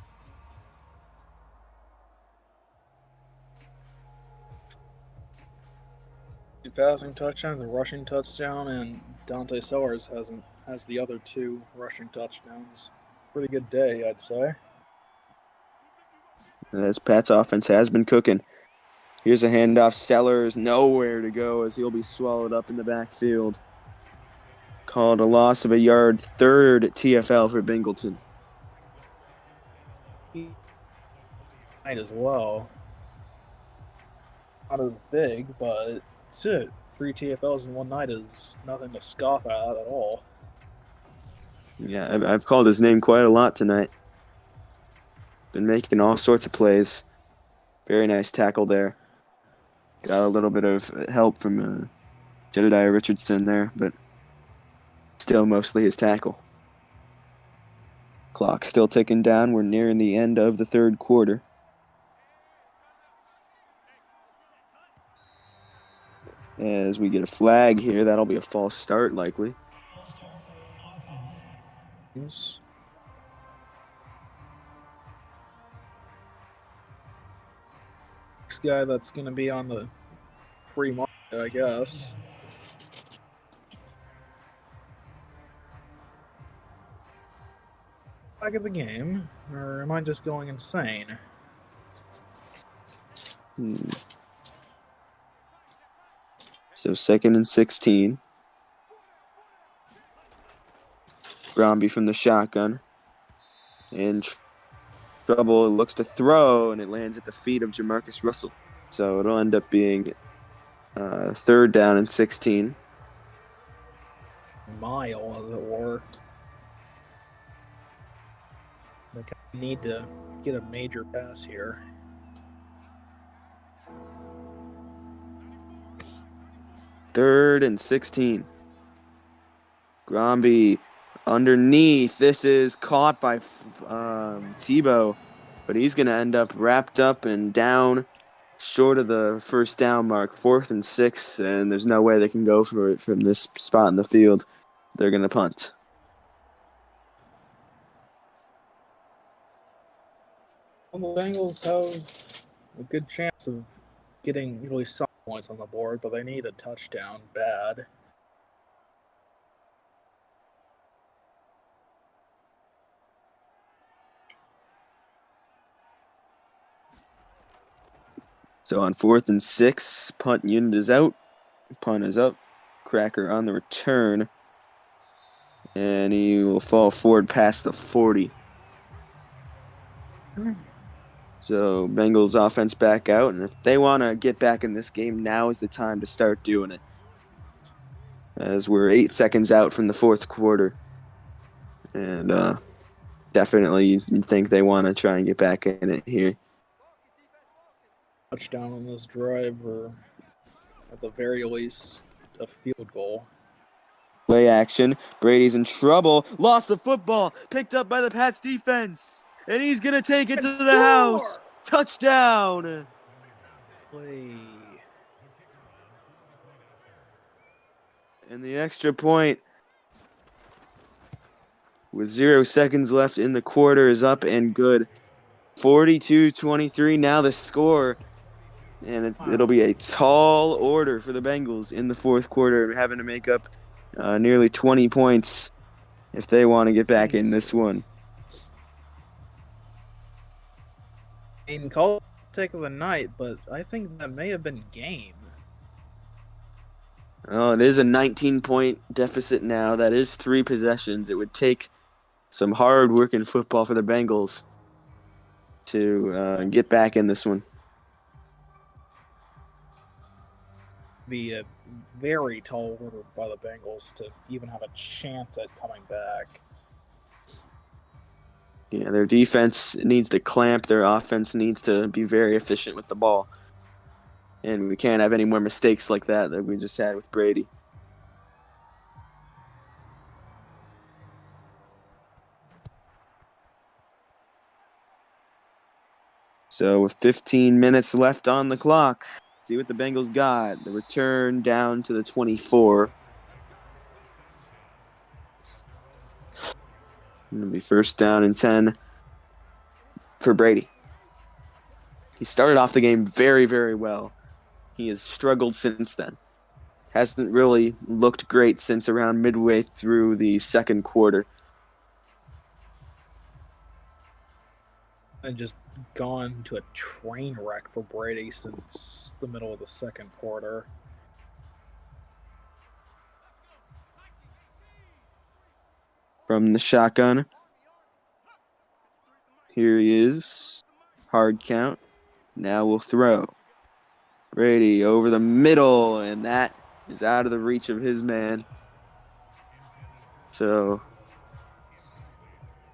Speaker 1: The passing touchdown, the rushing touchdown, and Dante Sellers has the other 2 rushing touchdowns. Pretty good day, I'd say.
Speaker 2: As Pat's offense has been cooking. Here's a handoff. Sellers nowhere to go as he'll be swallowed up in the backfield. Called a loss of a yard, 3rd TFL for Bingleton.
Speaker 1: Might as well. Not as big, but it's it. 3 TFLs in one night is nothing to scoff at all.
Speaker 2: Yeah, I've called his name quite a lot tonight. Been making all sorts of plays. Very nice tackle there. Got a little bit of help from Jedediah Richardson there, but still mostly his tackle. Clock still ticking down. We're nearing the end of the third quarter. As we get a flag here, that'll be a false start likely.
Speaker 1: Next guy that's going to be on the free market, I guess. Back of the game, or am I just going insane?
Speaker 2: So 2nd and 16. Bromby from the shotgun. In trouble, looks to throw, and it lands at the feet of Jamarcus Russell. So it'll end up being 3rd down and 16.
Speaker 1: Mile, as it were. They need to get a major pass here.
Speaker 2: Third and 16. Gromby underneath. This is caught by Tebow, but he's going to end up wrapped up and down short of the first down mark. 4th and 6, and there's no way they can go for it from this spot in the field. They're going to punt.
Speaker 1: Well, the Bengals have a good chance of getting really some points on the board, but they need a touchdown bad.
Speaker 2: So on 4th and 6, punt unit is out. Punt is up. Cracker on the return. And he will fall forward past the 40. So Bengals offense back out, and if they want to get back in this game, now is the time to start doing it. As we're 8 seconds out from the fourth quarter. And definitely you'd think they want to try and get back in it here.
Speaker 1: Touchdown on this drive, or at the very least, a field goal.
Speaker 2: Play action. Brady's in trouble. Lost the football. Picked up by the Pats defense. And he's going to take it to the house. Touchdown.
Speaker 1: Play.
Speaker 2: And the extra point with 0 seconds left in the quarter is up and good. 42-23 now the score. And it'll be a tall order for the Bengals in the fourth quarter, having to make up nearly 20 points if they want to get back in this one.
Speaker 1: In call take of the night, but I think that may have been game.
Speaker 2: Oh, it is a 19-point deficit now. That is 3 possessions. It would take some hard-working football for the Bengals to get back in this one.
Speaker 1: Be a very tall order by the Bengals to even have a chance at coming back.
Speaker 2: Yeah, their defense needs to clamp. Their offense needs to be very efficient with the ball. And we can't have any more mistakes like that we just had with Brady. So with 15 minutes left on the clock, see what the Bengals got. The return down to the 24. It'll be 1st down and 10 for Brady. He started off the game very, very well. He has struggled since then. Hasn't really looked great since around midway through the second quarter.
Speaker 1: And just gone to a train wreck for Brady since the middle of the second quarter.
Speaker 2: From the shotgun. Here he is. Hard count. Now we'll throw. Brady over the middle, and that is out of the reach of his man. So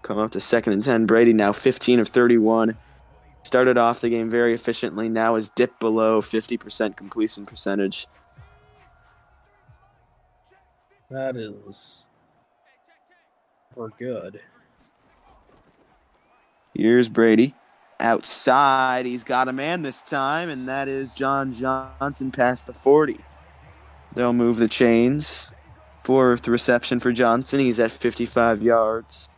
Speaker 2: come up to 2nd and 10. Brady now 15 of 31. Started off the game very efficiently. Now is dipped below 50% completion percentage.
Speaker 1: That is for good.
Speaker 2: Here's Brady. Outside, he's got a man this time, and that is John Johnson past the 40. They'll move the chains. Fourth reception for Johnson. He's at 55 yards.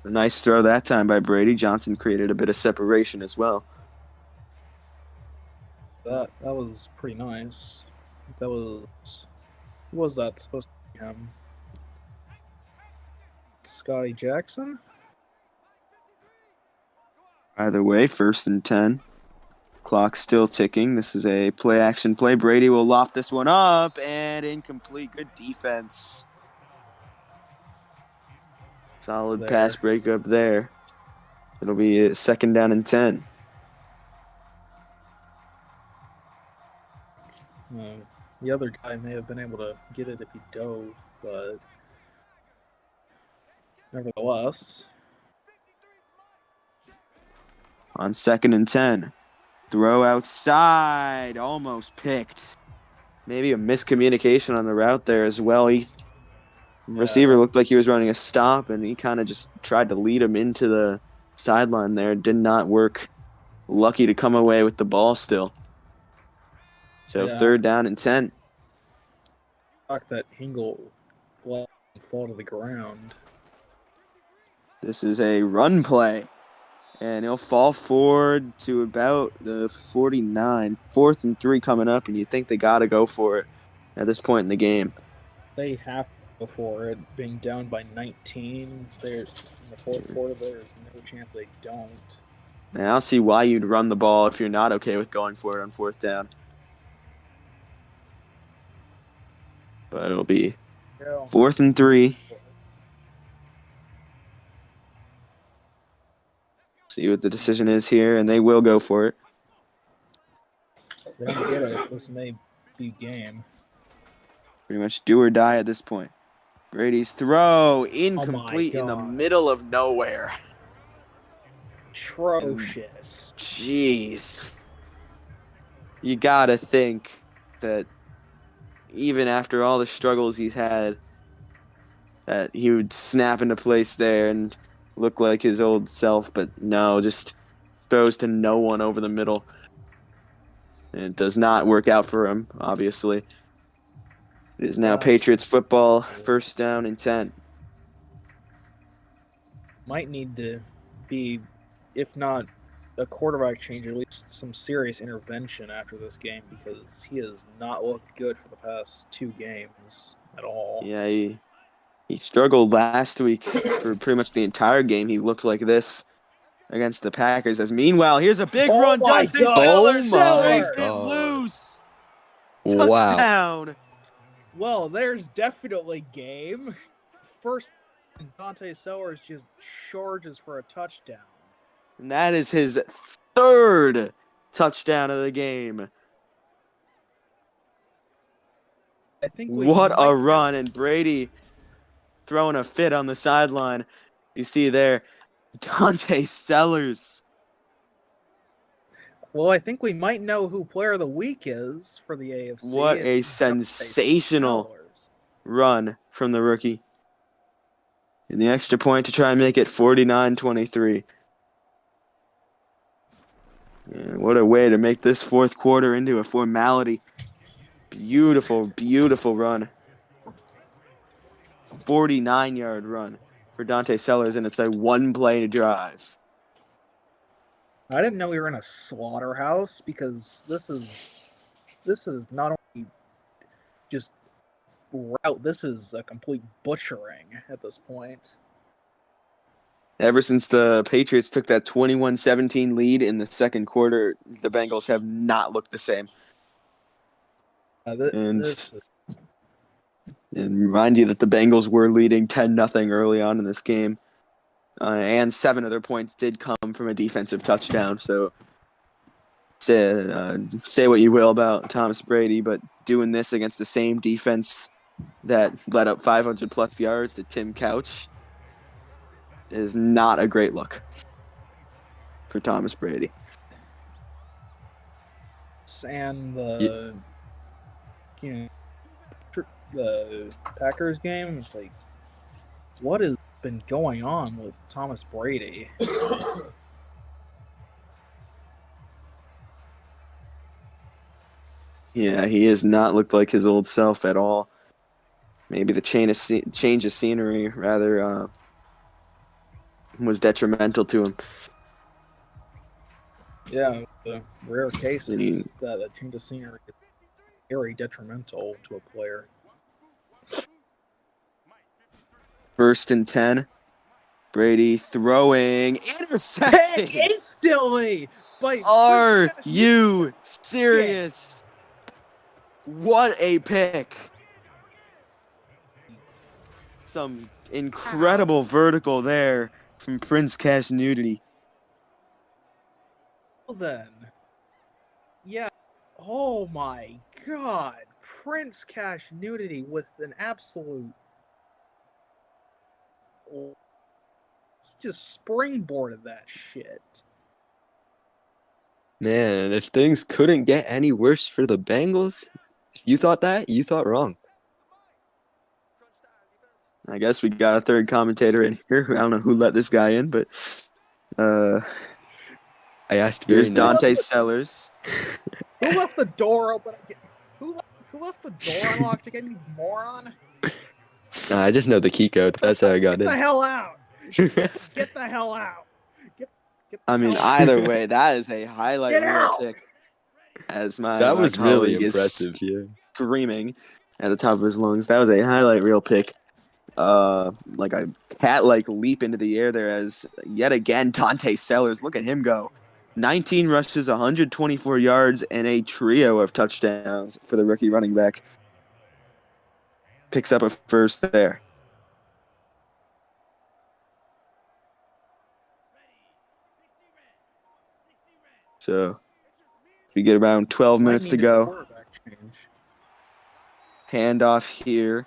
Speaker 2: A nice throw that time by Brady. Johnson created a bit of separation as well.
Speaker 1: That was pretty nice. That was. Who was that supposed to be him? Scotty Jackson?
Speaker 2: Either way, 1st and 10. Clock still ticking. This is a play-action play. Brady will loft this one up, and incomplete. Good defense. Solid pass breakup there. It'll be a 2nd down and 10.
Speaker 1: The other guy may have been able to get it if he dove, but nevertheless.
Speaker 2: On 2nd and 10. Throw outside. Almost picked. Maybe a miscommunication on the route there as well. Receiver looked like he was running a stop, and he kind of just tried to lead him into the sideline there. Did not work. Lucky to come away with the ball still. So 3rd down and 10.
Speaker 1: That Hingle let him fall to the ground.
Speaker 2: This is a run play. And he'll fall forward to about the 49. 4th and 3 coming up, and you think they got to go for it at this point in the game.
Speaker 1: They have to go for it. Being down by 19 there in the 4th quarter, there's no chance they don't.
Speaker 2: And I don't see why you'd run the ball if you're not okay with going for it on 4th down. But it'll be 4th and 3. See what the decision is here, and they will go for it.
Speaker 1: They don't get it. This may be game.
Speaker 2: Pretty much do or die at this point. Brady's throw incomplete in the middle of nowhere.
Speaker 1: Atrocious.
Speaker 2: Jeez. You gotta think that even after all the struggles he's had, that he would snap into place there and look like his old self, but no, just throws to no one over the middle. And it does not work out for him, obviously. It is now Patriots football, 1st down and 10.
Speaker 1: Might need to be, if not a quarterback change, at least some serious intervention after this game, because he has not looked good for the past 2 games at all.
Speaker 2: Yeah, he struggled last week for pretty much the entire game. He looked like this against the Packers. As meanwhile, here's a big run. Dante Sellers breaks it loose. Touchdown.
Speaker 1: Well, there's definitely game. First, Dante Sellers just charges for a touchdown.
Speaker 2: And that is his 3rd touchdown of the game.
Speaker 1: I think
Speaker 2: what a run, and Brady throwing a fit on the sideline. You see there, Dante Sellers.
Speaker 1: Well, I think we might know who Player of the Week is for the AFC.
Speaker 2: What a sensational run from the rookie. And the extra point to try and make it 49-23. And what a way to make this 4th quarter into a formality. Beautiful, beautiful run. 49-yard run for Dante Sellers, and it's a 1-play drive.
Speaker 1: I didn't know we were in a slaughterhouse, because this is not only just route, this is a complete butchering at this point.
Speaker 2: Ever since the Patriots took that 21-17 lead in the 2nd quarter, the Bengals have not looked the same. And remind you that the Bengals were leading 10-0 early on in this game. And 7 of their points did come from a defensive touchdown. So say what you will about Thomas Brady, but doing this against the same defense that led up 500-plus yards to Tim Couch, is not a great look for Thomas Brady.
Speaker 1: And the the Packers game, it's like, what has been going on with Thomas Brady?
Speaker 2: Yeah, he has not looked like his old self at all. Maybe the change of scenery rather was detrimental to him.
Speaker 1: Yeah, the rare cases
Speaker 2: He,
Speaker 1: that a change of scenery is very detrimental to a player.
Speaker 2: 1st and 10. Brady throwing, intercepting.
Speaker 1: Pick instantly!
Speaker 2: Are you serious? What a pick. Some incredible vertical there from Prince Cash Nudity.
Speaker 1: Well then. Yeah. Oh my god. Prince Cash Nudity with an absolute... He just springboarded that shit.
Speaker 4: Man, if things couldn't get any worse for the Bengals, if you thought that, you thought wrong.
Speaker 2: I guess we got a third commentator in here. I don't know who let this guy in, but
Speaker 4: I asked very
Speaker 2: here's
Speaker 4: nice.
Speaker 2: Dante Sellers.
Speaker 1: Who left the door open? Who left the door unlocked again, you moron?
Speaker 4: I just know the key code. That's how I got
Speaker 1: Get the
Speaker 4: in.
Speaker 1: hell out! Get the hell out! Get the
Speaker 2: I mean,
Speaker 1: hell out.
Speaker 2: either way, that is a highlight
Speaker 1: Get
Speaker 2: reel
Speaker 1: out!
Speaker 2: pick. As my
Speaker 4: That was really
Speaker 2: colleague is
Speaker 4: impressive, yeah.
Speaker 2: screaming at the top of his lungs. That was a highlight reel pick. Like a cat-like leap into the air there as yet again Dante Sellers. Look at him go. 19 rushes, 124 yards, and a trio of touchdowns for the rookie running back. Picks up a first there. So we get around 12 minutes to go. Handoff here.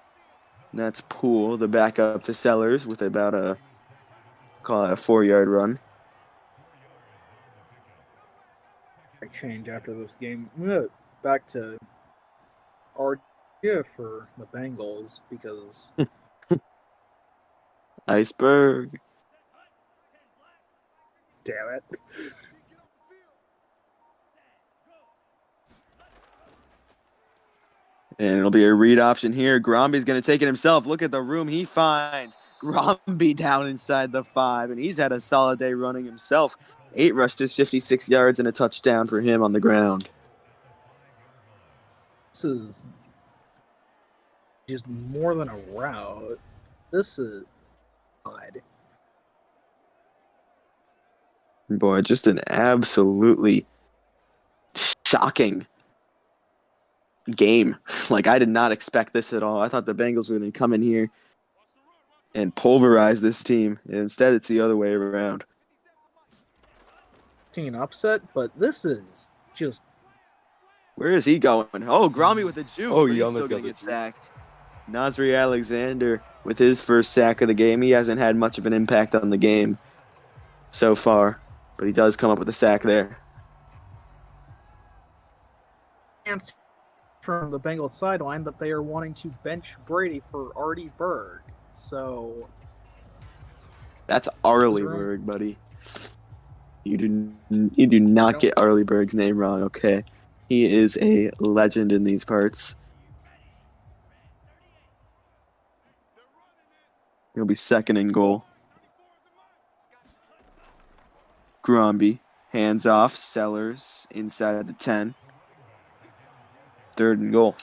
Speaker 2: That's Poole, the backup to Sellers, with about a 4-yard run.
Speaker 1: Change after this game. I'm gonna back to our idea for the Bengals because
Speaker 2: Iceberg.
Speaker 1: damn it.
Speaker 2: And it'll be a read option here. Gromby's going to take it himself. Look at the room he finds. Gromby down inside the 5, and he's had a solid day running himself. 8 rushes, 56 yards, and a touchdown for him on the ground.
Speaker 1: This is just more than a route. This is odd.
Speaker 2: Boy, just an absolutely shocking game. Like, I did not expect this at all. I thought the Bengals were going to come in here and pulverize this team, and instead it's the other way around.
Speaker 1: An upset, but this is just...
Speaker 2: Where is he going? Oh, Gromby with the juke,
Speaker 4: Oh,
Speaker 2: but
Speaker 4: he
Speaker 2: he's
Speaker 4: almost
Speaker 2: still going
Speaker 4: got
Speaker 2: to get
Speaker 4: the juke.
Speaker 2: sacked. Nasri Alexander with his first sack of the game. He hasn't had much of an impact on the game so far, but he does come up with a sack there.
Speaker 1: From the Bengals sideline that they are wanting to bench Brady for Artie Berg. So
Speaker 2: that's Arleyberg, buddy. You do not get Arleyberg's name wrong, okay? He is a legend in these parts. He'll be 2nd and goal. Gromby, hands off, Sellers inside the 10. 3rd and goal.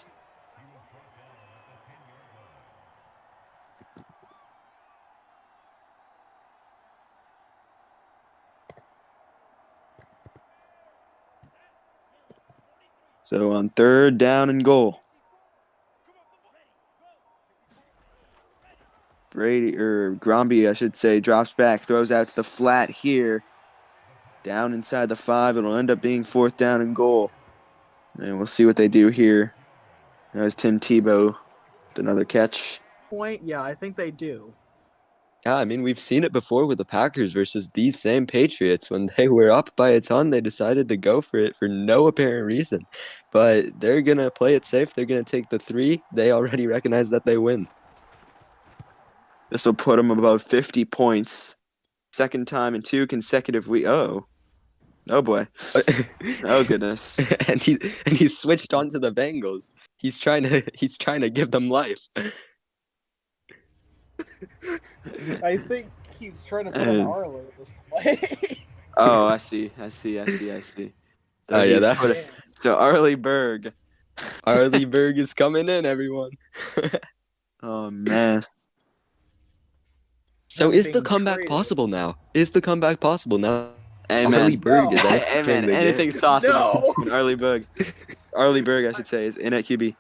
Speaker 2: So on 3rd down and goal. Gromby, I should say, drops back, throws out to the flat here. Down inside the 5. It'll end up being 4th down and goal. And we'll see what they do here. There's Tim Tebow with another catch.
Speaker 1: point, yeah, I think they do.
Speaker 4: Yeah, I mean, we've seen it before with the Packers versus these same Patriots. When they were up by a ton, they decided to go for it for no apparent reason. But they're going to play it safe. They're going to take the 3. They already recognize that they win.
Speaker 2: This will put them above 50 points. Second time in 2 consecutive weeks. Oh boy. Oh goodness.
Speaker 4: and he switched on to the Bengals. He's trying to give them life.
Speaker 1: I think he's trying to put an
Speaker 2: And-
Speaker 1: Arlo at this play.
Speaker 2: Oh, I see.
Speaker 4: Oh, yeah,
Speaker 2: So Arlie Berg.
Speaker 4: Arlie Berg is coming in, everyone.
Speaker 2: Oh man.
Speaker 4: So
Speaker 1: Not
Speaker 4: is the
Speaker 1: being
Speaker 4: comeback
Speaker 1: traded.
Speaker 4: possible now? Is the comeback possible now?
Speaker 2: Hey
Speaker 4: Arlie
Speaker 2: man.
Speaker 4: Berg is
Speaker 1: No.
Speaker 4: entering
Speaker 2: Hey man,
Speaker 4: the game.
Speaker 2: anything's possible.
Speaker 1: No.
Speaker 2: When Arlie Berg, I should say, is in at QB.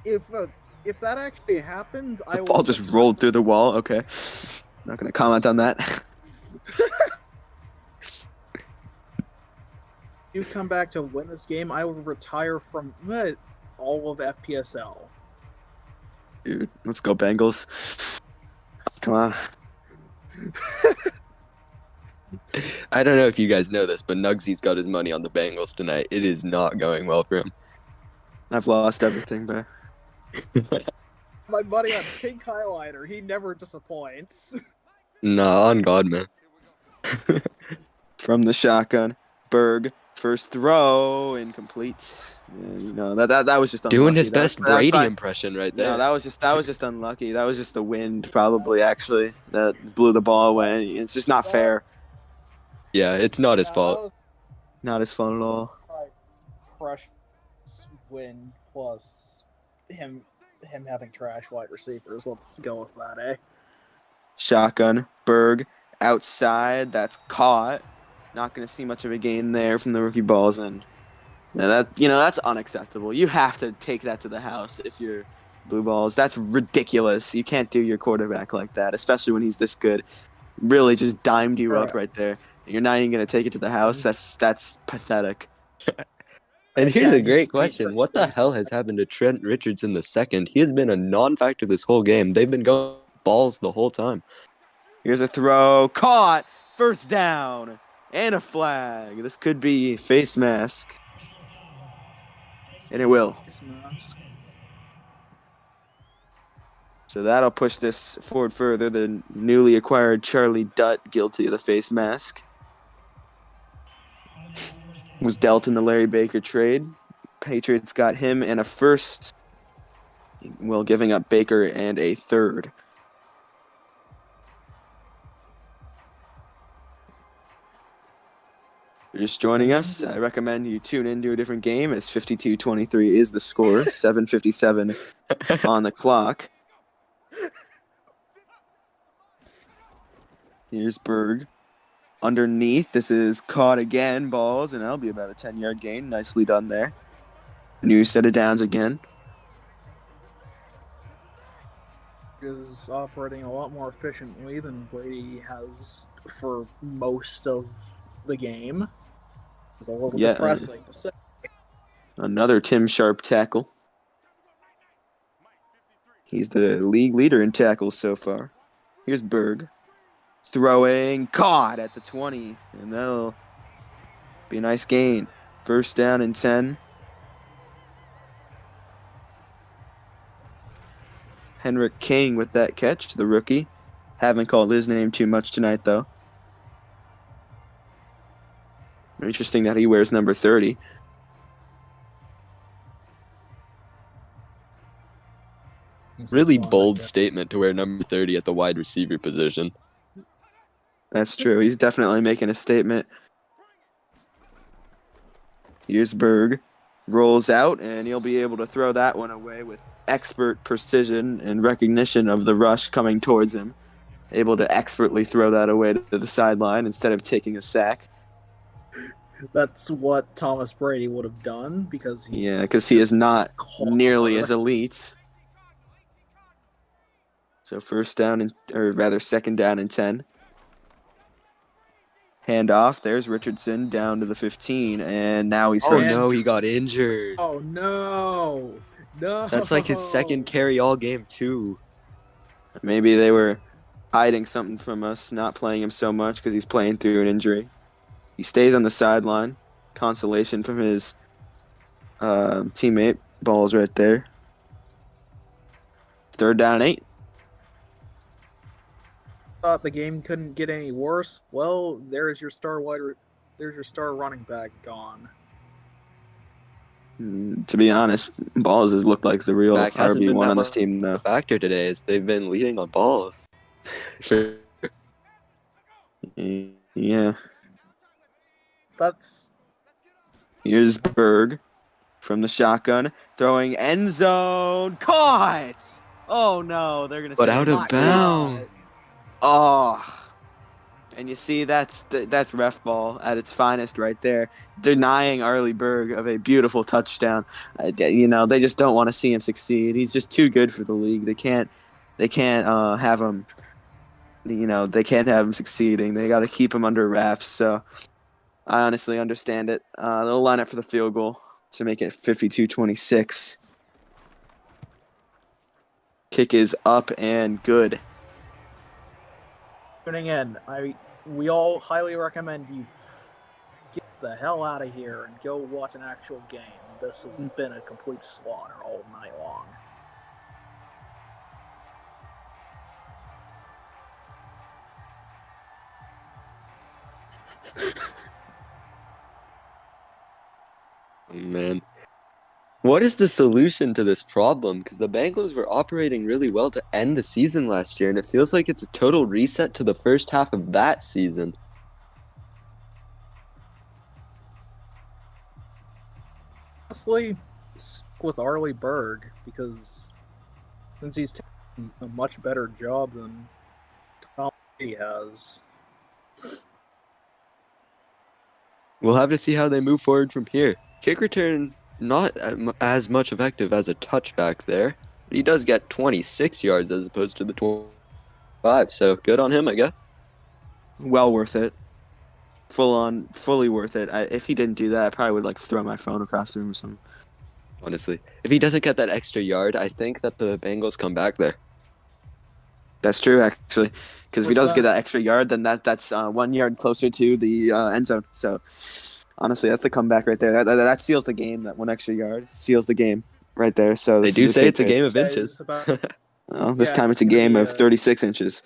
Speaker 1: If that actually happens, I
Speaker 2: The
Speaker 1: will.
Speaker 2: ball just rolled through the wall. Okay. Not gonna comment on that.
Speaker 1: You come back to win this game, I will retire from all of FPSL.
Speaker 2: Dude, let's go Bengals. Come on.
Speaker 4: I don't know if you guys know this, but Nugsy's got his money on the Bengals tonight. It is not going well for him.
Speaker 2: I've lost everything, but
Speaker 1: My buddy on Pink Highlighter, he never disappoints.
Speaker 4: Nah, on God, man.
Speaker 2: from the shotgun, Berg, first throw, incomplete. Yeah, that was just unlucky.
Speaker 4: Doing his
Speaker 2: That was-
Speaker 4: best
Speaker 2: that was
Speaker 4: Brady
Speaker 2: probably-
Speaker 4: impression right there.
Speaker 2: No, that was just unlucky. That was just the wind, probably, actually, that blew the ball away. It's just not fair.
Speaker 4: Yeah, it's not his fault.
Speaker 2: Not his fault at all.
Speaker 1: Crush win plus him having trash wide receivers. Let's go with that, eh?
Speaker 2: Shotgun, Berg, outside. That's caught. Not going to see much of a gain there from the rookie balls, and that's unacceptable. You have to take that to the house if you're Blue Balls. That's ridiculous. You can't do your quarterback like that, especially when he's this good. Really just dimed you up right there. You're not even going to take it to the house. That's pathetic.
Speaker 4: And here's
Speaker 1: Yeah,
Speaker 4: a great
Speaker 1: he's
Speaker 4: question.
Speaker 1: for-
Speaker 4: What the hell has happened to Trent Richardson II? He has been a non-factor this whole game. They've been going balls the whole time.
Speaker 2: Here's a throw. Caught. First down. And a flag. This could be face mask. And it will. So that'll push this forward further. The newly acquired Charlie Dutt, guilty of the face mask, was dealt in the Larry Baker trade. Patriots got him and a first, while giving up Baker and a third. You're just joining us, I recommend you tune into a different game, as 52-23 is the score, 7:57 on the clock. Here's Berg. Underneath, this is caught again, balls, and that'll be about a 10-yard gain. Nicely done there. New set of downs again.
Speaker 1: Is operating a lot more efficiently than Brady has for most of the game. It's a little
Speaker 2: Yeah.
Speaker 1: depressing to say.
Speaker 2: Another Tim Sharp tackle. He's the league leader in tackles so far. Here's Berg. Throwing, caught at the 20, and that'll be a nice gain. First down and 10. Henrik King with that catch, the rookie. Haven't called his name too much tonight, though. Interesting that he wears number 30.
Speaker 4: Really bold statement to wear number 30 at the wide receiver position.
Speaker 2: That's true. He's definitely making a statement. Here's Berg. Rolls out, and he'll be able to throw that one away with expert precision and recognition of the rush coming towards him. Able to expertly throw that away to the sideline instead of taking a sack.
Speaker 1: That's what Thomas Brady would have done because he
Speaker 2: Yeah, because he is not nearly as elite. So second down and 10. Handoff. There's Richardson down to the 15, and now he's
Speaker 4: Oh
Speaker 2: hurt.
Speaker 4: no, he got injured.
Speaker 1: Oh no.
Speaker 4: That's like his second carry all game too.
Speaker 2: Maybe they were hiding something from us, not playing him so much because he's playing through an injury. He stays on the sideline. Consolation from his teammate. Ball's right there. 3rd down and 8.
Speaker 1: Thought the game couldn't get any worse. Well, there's your star running back gone.
Speaker 2: To be honest, Balls has looked like the real
Speaker 4: Back hasn't been
Speaker 2: RB1
Speaker 4: that
Speaker 2: on this
Speaker 4: much
Speaker 2: team,
Speaker 4: a
Speaker 2: though.
Speaker 4: factor today as they've been leading on balls.
Speaker 2: Yeah.
Speaker 1: That's
Speaker 2: Here's Berg from the shotgun, throwing end zone. Caught! Oh, no. They're going to
Speaker 4: But
Speaker 2: say
Speaker 4: out
Speaker 2: not
Speaker 4: of bounds.
Speaker 2: Oh. And you see, that's ref ball at its finest right there, denying Arlie Berg of a beautiful touchdown. They just don't want to see him succeed. He's just too good for the league. They can't have him. They can't have him succeeding. They got to keep him under wraps. So I honestly understand it. They'll line up for the field goal to make it 52-26. Kick is up and good.
Speaker 1: tuning in. We all highly recommend you get the hell out of here and go watch an actual game. This has been a complete slaughter all night long.
Speaker 4: Man. What is the solution to this problem? Because the Bengals were operating really well to end the season last year, and it feels like it's a total reset to the first half of that season.
Speaker 1: Honestly, stick with Arlie Berg because since he's taking a much better job than Tom Brady has.
Speaker 4: We'll have to see how they move forward from here. Kick return, not as much effective as a touchback there, but he does get 26 yards as opposed to the 25, so good on him, I guess.
Speaker 2: Well worth it. Fully worth it. If he didn't do that, I probably would throw my phone across the room or something.
Speaker 4: Honestly, if he doesn't get that extra yard, I think that the Bengals come back there.
Speaker 2: That's true, actually, because if he does
Speaker 1: What's
Speaker 2: get
Speaker 1: that?
Speaker 2: that extra yard, then that's 1 yard closer to the end zone. So, honestly, that's the comeback right there. That seals the game. That 1 extra yard seals the game right there. So
Speaker 4: They
Speaker 2: this
Speaker 4: do
Speaker 2: is
Speaker 4: say
Speaker 2: good
Speaker 4: it's a
Speaker 2: trade.
Speaker 4: game of
Speaker 1: Yeah,
Speaker 4: inches.
Speaker 1: it's about
Speaker 2: Well, this
Speaker 1: yeah,
Speaker 2: time it's a
Speaker 1: gonna
Speaker 2: game
Speaker 1: be
Speaker 2: of 36 inches.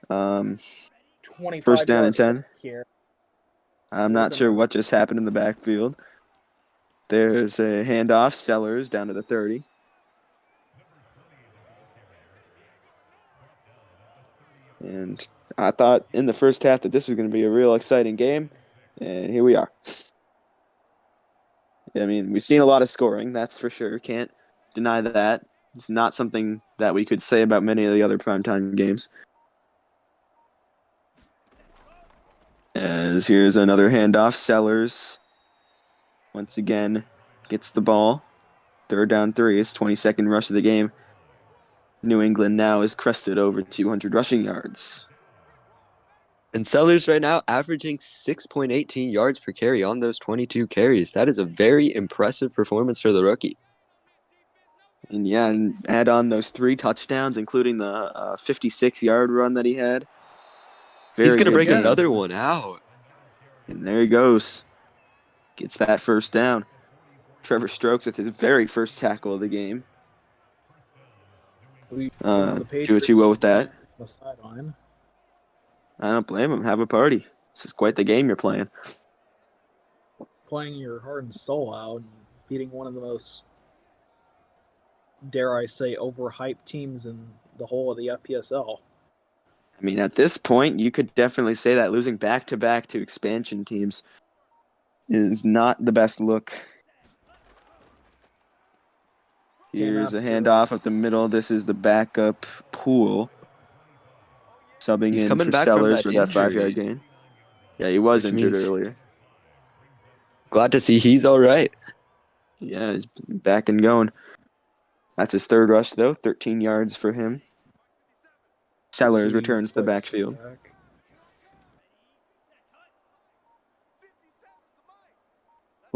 Speaker 1: 25
Speaker 2: First down and
Speaker 1: yards
Speaker 2: 10.
Speaker 1: here.
Speaker 2: I'm
Speaker 1: We're
Speaker 2: not sure
Speaker 1: gonna
Speaker 2: what just happened in the backfield. There's a handoff. Sellers down to the 30. And I thought in the first half that this was going to be a real exciting game, and here we are. I mean, we've seen a lot of scoring, that's for sure. Can't deny that. It's not something that we could say about many of the other primetime games. As here's another handoff. Sellers once again gets the ball. 3rd down 3. His 22nd rush of the game. New England now is crested over 200 rushing yards.
Speaker 4: And Sellers right now averaging 6.18 yards per carry on those 22 carries. That is a very impressive performance for the rookie.
Speaker 2: And yeah, and add on those 3 touchdowns, including the 56-yard run that he had.
Speaker 4: He's going to
Speaker 2: good
Speaker 4: break
Speaker 2: game.
Speaker 4: another one out.
Speaker 2: And there he goes. Gets that first down. Trevor Stokes with his very first tackle of the game.
Speaker 1: the
Speaker 2: Do
Speaker 1: Patriots
Speaker 2: what you will with that.
Speaker 1: on the sideline.
Speaker 2: I don't blame him. Have a party. This is quite the game you're playing.
Speaker 1: Playing your heart and soul out and beating one of the most, dare I say, overhyped teams in the whole of the FPSL.
Speaker 2: I mean, at this point, you could definitely say that losing back-to-back to expansion teams is not the best look. Here's a handoff up the middle. This is the backup Pool. Subbing
Speaker 4: He's
Speaker 2: in
Speaker 4: coming
Speaker 2: for
Speaker 4: back from
Speaker 2: Sellers
Speaker 4: that
Speaker 2: for that 5-yard
Speaker 4: injury.
Speaker 2: gain. Yeah, he was
Speaker 4: Which
Speaker 2: injured
Speaker 4: means-
Speaker 2: earlier.
Speaker 4: Glad to see he's all right.
Speaker 2: Yeah, he's back and going. That's his 3rd rush, though. 13 yards for him. Sellers returns to the backfield.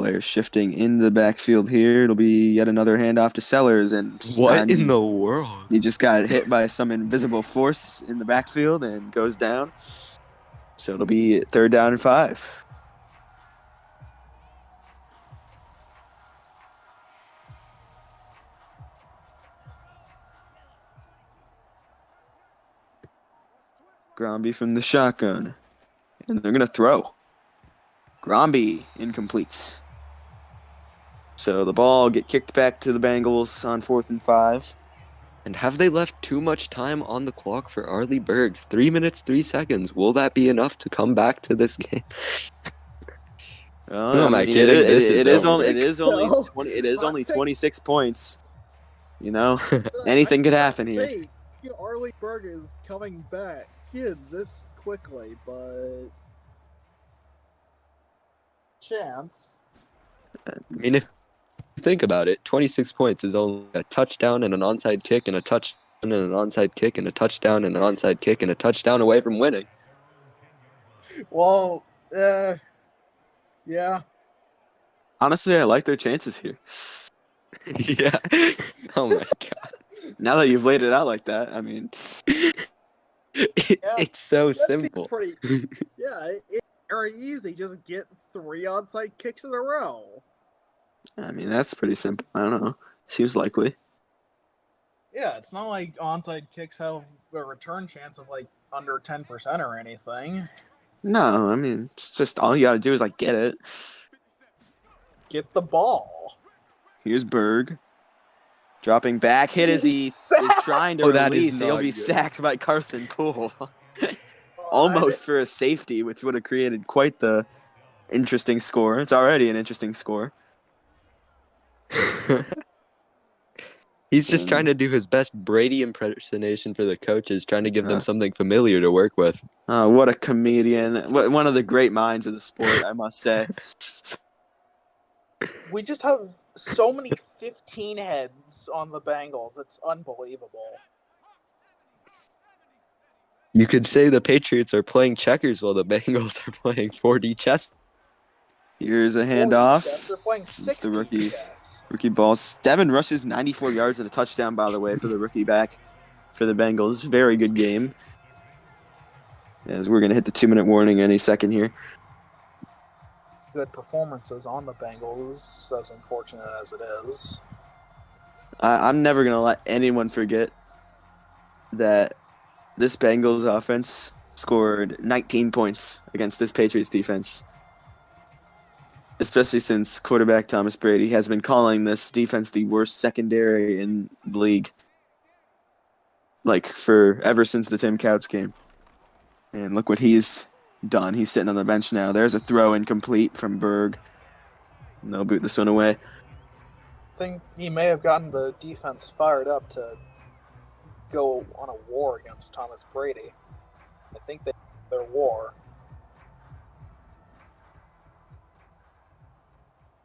Speaker 2: Players shifting in the backfield here. It'll be yet another handoff to Sellers, and
Speaker 4: What in the world?
Speaker 2: he just got hit by some invisible force in the backfield and goes down. So it'll be 3rd down and 5. Gromby from the shotgun. And they're going to throw. Gromby incompletes. So the ball get kicked back to the Bengals on 4th and 5.
Speaker 4: And have they left too much time on the clock for Arlie Berg? 3 minutes, 3 seconds. Will that be enough to come back to this game?
Speaker 2: Well,
Speaker 4: Who am I kidding?
Speaker 2: It is
Speaker 4: over.
Speaker 2: only 26 points. You know, anything could happen here.
Speaker 1: Arlie Berg is coming back this quickly, but chance.
Speaker 4: I mean, if you think about it, 26 points is only a touchdown and an onside kick and a touchdown and an onside kick and a touchdown and an onside kick and a touchdown away from winning.
Speaker 1: Well, yeah.
Speaker 2: Honestly, I like their chances here.
Speaker 4: Yeah. Oh my god.
Speaker 2: Now that you've laid it out like that, I mean,
Speaker 4: it's so
Speaker 1: That
Speaker 4: simple.
Speaker 1: seems it's very easy. Just get 3 onside kicks in a row.
Speaker 2: I mean that's pretty simple. I don't know. Seems likely.
Speaker 1: Yeah, it's not like onside kicks have a return chance of like under 10% or anything.
Speaker 2: No, I mean it's just all you got to do is like get it.
Speaker 1: Get the ball.
Speaker 2: Here's Berg. Dropping back, hit as he is trying to
Speaker 4: that is
Speaker 2: release. He'll
Speaker 4: not
Speaker 2: be
Speaker 4: good.
Speaker 2: sacked by Carson Poole. Almost for a safety, which would have created quite the interesting score. It's already an interesting score.
Speaker 4: He's just trying to do his best Brady impersonation for the coaches, trying to give them something familiar to work with.
Speaker 2: What a comedian. One of the great minds of the sport, I must say.
Speaker 1: We just have so many 15 heads on the Bengals. It's unbelievable.
Speaker 4: You could say the Patriots are playing checkers while the Bengals are playing 4D chess.
Speaker 2: Here's a handoff.
Speaker 1: They're playing
Speaker 2: It's
Speaker 1: 60
Speaker 2: the rookie.
Speaker 1: chess.
Speaker 2: Rookie ball. 7 rushes, 94 yards, and a touchdown, by the way, for the rookie back for the Bengals. Very good game. As we're going to hit the 2-minute warning any second here.
Speaker 1: Good performances on the Bengals, as unfortunate as it is.
Speaker 2: I'm never going to let anyone forget that this Bengals offense scored 19 points against this Patriots defense. Especially since quarterback Thomas Brady has been calling this defense the worst secondary in the league. Like, ever since the Tim Couch game. And look what he's done. He's sitting on the bench now. There's a throw incomplete from Berg. And they'll boot this one away.
Speaker 1: I think he may have gotten the defense fired up to go on a war against Thomas Brady. I think their war.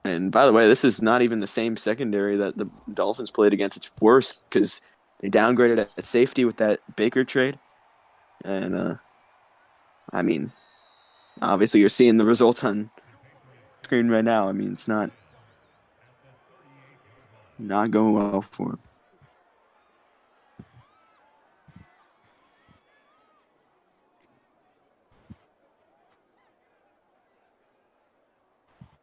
Speaker 2: And by the way, this is not even the same secondary that the Dolphins played against. It's worse because they downgraded at safety with that Baker trade. And, I mean, obviously you're seeing the results on screen right now. I mean, it's not going well for him.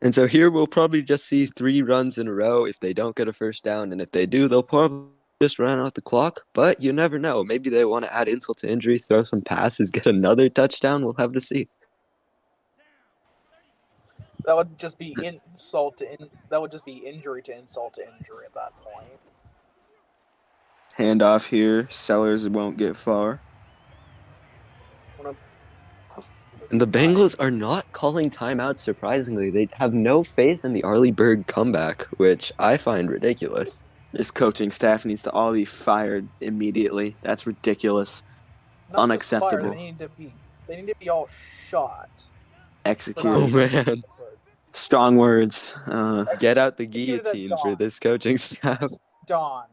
Speaker 4: And so here we'll probably just see 3 runs in a row if they don't get a first down. And if they do, they'll probably just run out the clock. But you never know. Maybe they want to add insult to injury, throw some passes, get another touchdown. We'll have to see.
Speaker 1: That would just be that would just be injury to insult to injury at that point.
Speaker 2: Handoff here. Sellers won't get far.
Speaker 4: And the Bengals are not calling timeouts, surprisingly. They have no faith in the Arlie Berg comeback, which I find ridiculous.
Speaker 2: This coaching staff needs to all be fired immediately. That's ridiculous.
Speaker 1: Not
Speaker 2: Unacceptable.
Speaker 1: They need to be all shot.
Speaker 2: Execute.
Speaker 4: Oh, man.
Speaker 2: Strong words.
Speaker 4: Get out the guillotine for this coaching staff.
Speaker 1: Dawn.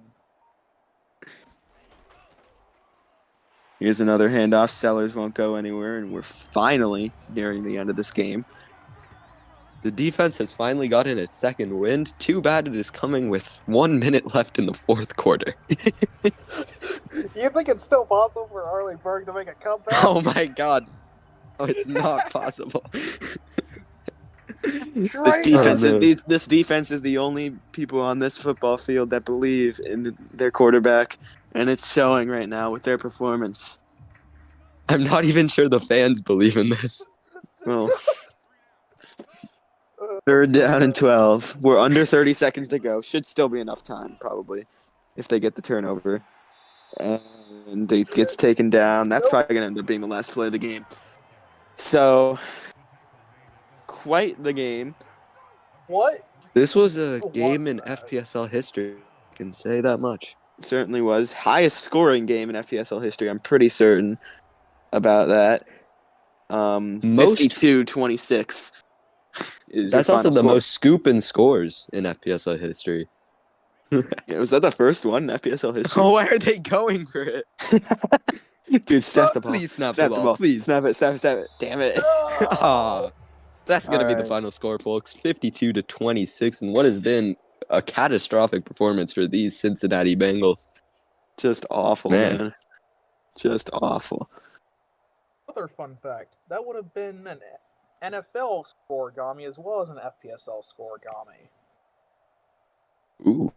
Speaker 2: Here's another handoff. Sellers won't go anywhere, and we're finally nearing the end of this game.
Speaker 4: The defense has finally gotten its second wind. Too bad it is coming with 1 minute left in the fourth quarter.
Speaker 1: You think it's still possible for Arleyburg to make a comeback?
Speaker 4: Oh my god. Oh, it's not possible.
Speaker 2: This defense is the only people on this football field that believe in their quarterback, and it's showing right now with their performance.
Speaker 4: I'm not even sure the fans believe in this.
Speaker 2: Well, 3rd down and 12. We're under 30 seconds to go. Should still be enough time, probably, if they get the turnover. And it gets taken down. That's probably going to end up being the last play of the game. So, quite the game.
Speaker 1: What?
Speaker 4: This was a game in FPSL history. I can say that much.
Speaker 2: It certainly was. Highest scoring game in FPSL history. I'm pretty certain about that. 52-26 is
Speaker 4: That's also the most scoop and scores in FPSL history.
Speaker 2: Yeah, was that the first one in FPSL history?
Speaker 4: Oh, why are they going for it?
Speaker 2: Dude, snap the ball.
Speaker 4: Please snap the ball. Please.
Speaker 2: Snap it. Damn it.
Speaker 4: Oh, that's going to be the
Speaker 2: right.
Speaker 4: final score, folks. 52-26, and what has been a catastrophic performance for these Cincinnati Bengals.
Speaker 2: Just awful, man. Just awful.
Speaker 1: Other fun fact, that would have been an NFL scoregami as well as an FPSL scoregami.
Speaker 2: Ooh.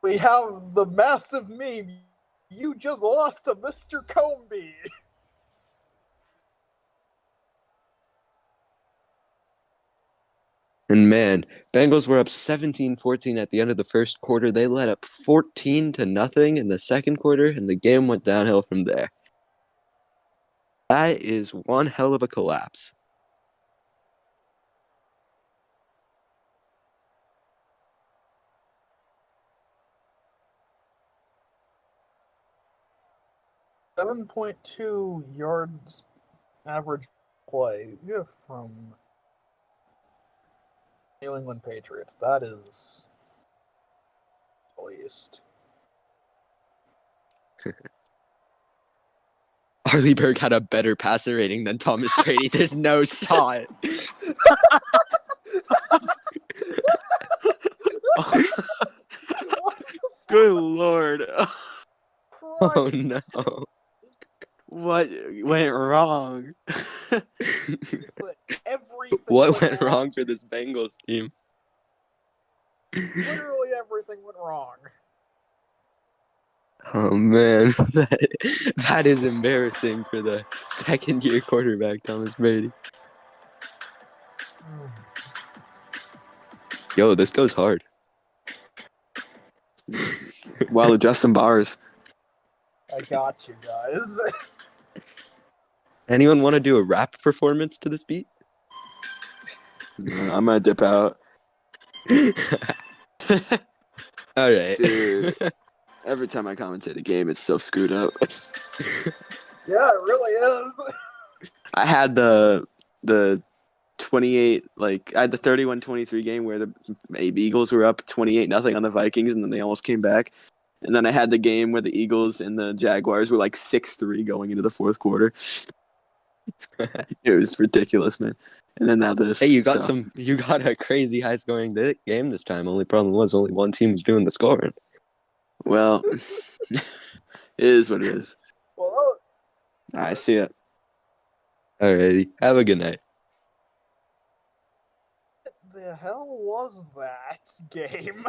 Speaker 1: We have the massive meme. You just lost to Mr. Comby.
Speaker 4: And man, Bengals were up 17-14 at the end of the first quarter. They led up 14-0 in the second quarter, and the game went downhill from there. That is one hell of a collapse.
Speaker 1: .2 yards average play from New England Patriots. That is at least.
Speaker 4: Arleyburg had a better passer rating than Thomas Brady. There's no shot.
Speaker 2: Good Lord.
Speaker 4: Oh no.
Speaker 2: What went wrong?
Speaker 4: What went wrong for this Bengals team?
Speaker 1: Literally everything went wrong.
Speaker 4: Oh man, that is embarrassing for the second-year quarterback, Thomas Brady. Yo, this goes hard.
Speaker 2: Well, adjust some bars.
Speaker 1: I got you guys.
Speaker 4: Anyone want to do a rap performance to this beat?
Speaker 2: I'm gonna dip out.
Speaker 4: All right.
Speaker 2: Dude, every time I commentate a game, it's so screwed up.
Speaker 1: Yeah, it really is.
Speaker 2: I had the 28, I had the 31-23 game where the Eagles were up 28-0 on the Vikings, and then they almost came back. And then I had the game where the Eagles and the Jaguars were 6-3 going into the fourth quarter. It was ridiculous, man. And then now this.
Speaker 4: Hey, you got a crazy high scoring game this time. Only problem was only one team was doing the scoring.
Speaker 2: Well, it is what it is.
Speaker 1: Well,
Speaker 2: I see it.
Speaker 4: Alrighty. Have a good night.
Speaker 1: what the hell was that game?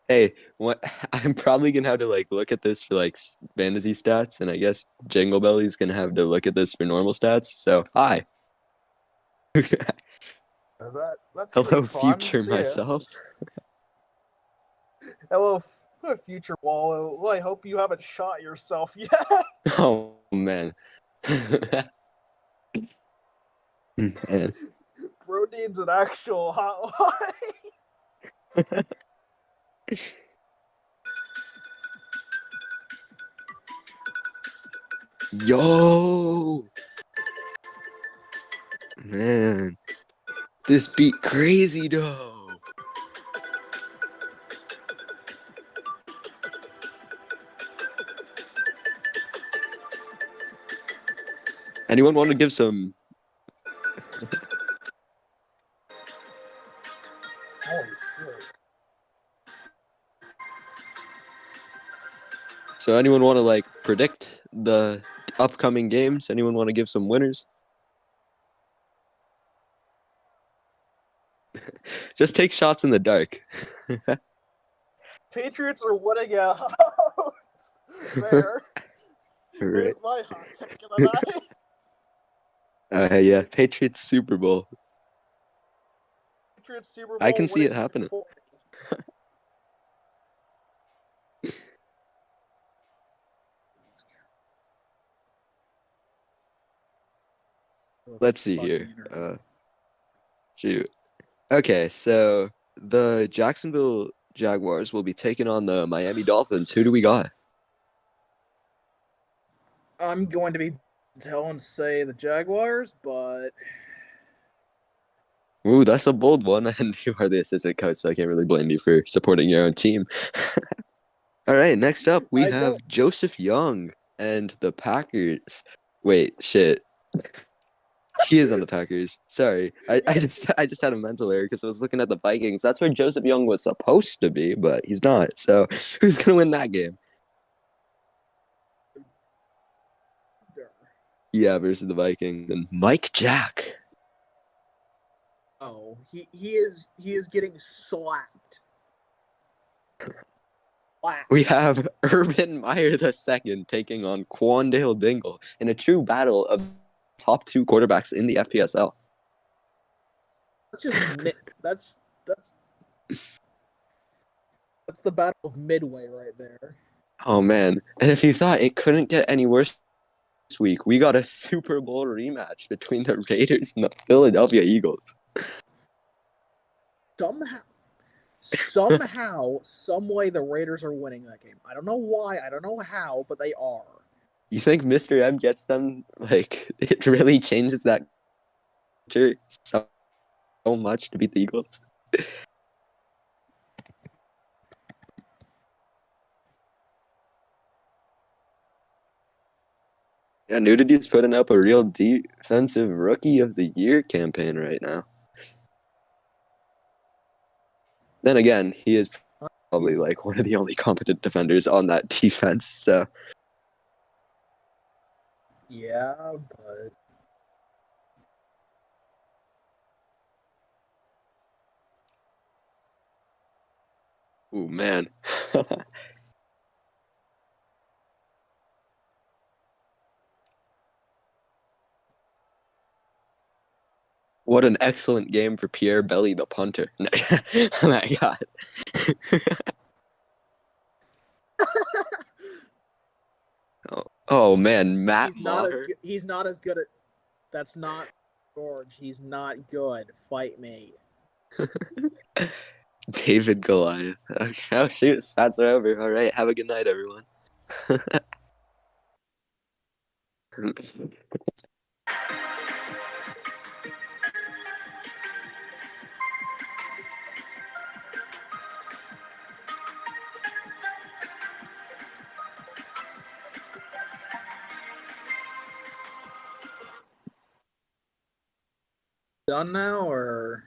Speaker 4: Hey, what? I'm probably gonna have to look at this for fantasy stats, and I guess Jingle Belly's gonna have to look at this for normal stats. So, hi.
Speaker 1: That's
Speaker 4: Hello,
Speaker 1: fun.
Speaker 4: future myself.
Speaker 1: Hello, future Wallow. I hope you haven't shot yourself yet.
Speaker 4: Oh man. Man.
Speaker 1: Bro needs an actual hotline.
Speaker 4: Yo, man, this beat crazy though. Anyone want to give some?
Speaker 1: Holy shit.
Speaker 4: So anyone want to like predict the upcoming games? Anyone want to give some winners? Just take shots in the dark.
Speaker 1: Patriots are winning out. There.
Speaker 4: Right.
Speaker 1: There's my hot take of the night.
Speaker 4: Yeah, Patriots Super Bowl.
Speaker 1: Patriots Super Bowl
Speaker 4: I can see it
Speaker 1: winning
Speaker 4: happening.
Speaker 1: 40.
Speaker 4: Let's see here. Shoot. Okay, so the Jacksonville Jaguars will be taking on the Miami Dolphins. Who do we got?
Speaker 1: I'm going to be telling say the Jaguars, but
Speaker 4: Ooh, that's a bold one, and you are the assistant coach, so I can't really blame you for supporting your own team. All right, next up we have Joseph Young and the Packers. Wait, shit. He is on the Packers. Sorry, I just had a mental error because I was looking at the Vikings. That's where Joseph Young was supposed to be, but he's not. So who's gonna win that game? Yeah, versus the Vikings and Mike Jack.
Speaker 1: oh, he is getting slapped.
Speaker 4: We have Urban Meyer II taking on Quandale Dingle in a true battle of top two quarterbacks in the FPSL.
Speaker 1: That's just that's the battle of Midway right there.
Speaker 4: Oh man! And if you thought it couldn't get any worse this week, we got a Super Bowl rematch between the Raiders and the Philadelphia Eagles.
Speaker 1: Somehow, some way, the Raiders are winning that game. I don't know why. I don't know how, but they are.
Speaker 4: You think Mr. M gets them? Like, it really changes that so much to beat the Eagles? Yeah, Nudity's putting up a real defensive rookie of the year campaign right now. Then again, he is probably like one of the only competent defenders on that defense, so.
Speaker 1: Yeah, but
Speaker 4: Ooh, man. What an excellent game for Pierre Belly, the punter. Oh my God. Oh man, Matt Maher.
Speaker 1: He's not as good at. That's not George. He's not good. Fight me.
Speaker 4: David Goliath. Okay. Oh shoot, stats are over. All right, have a good night, everyone.
Speaker 1: Done now, or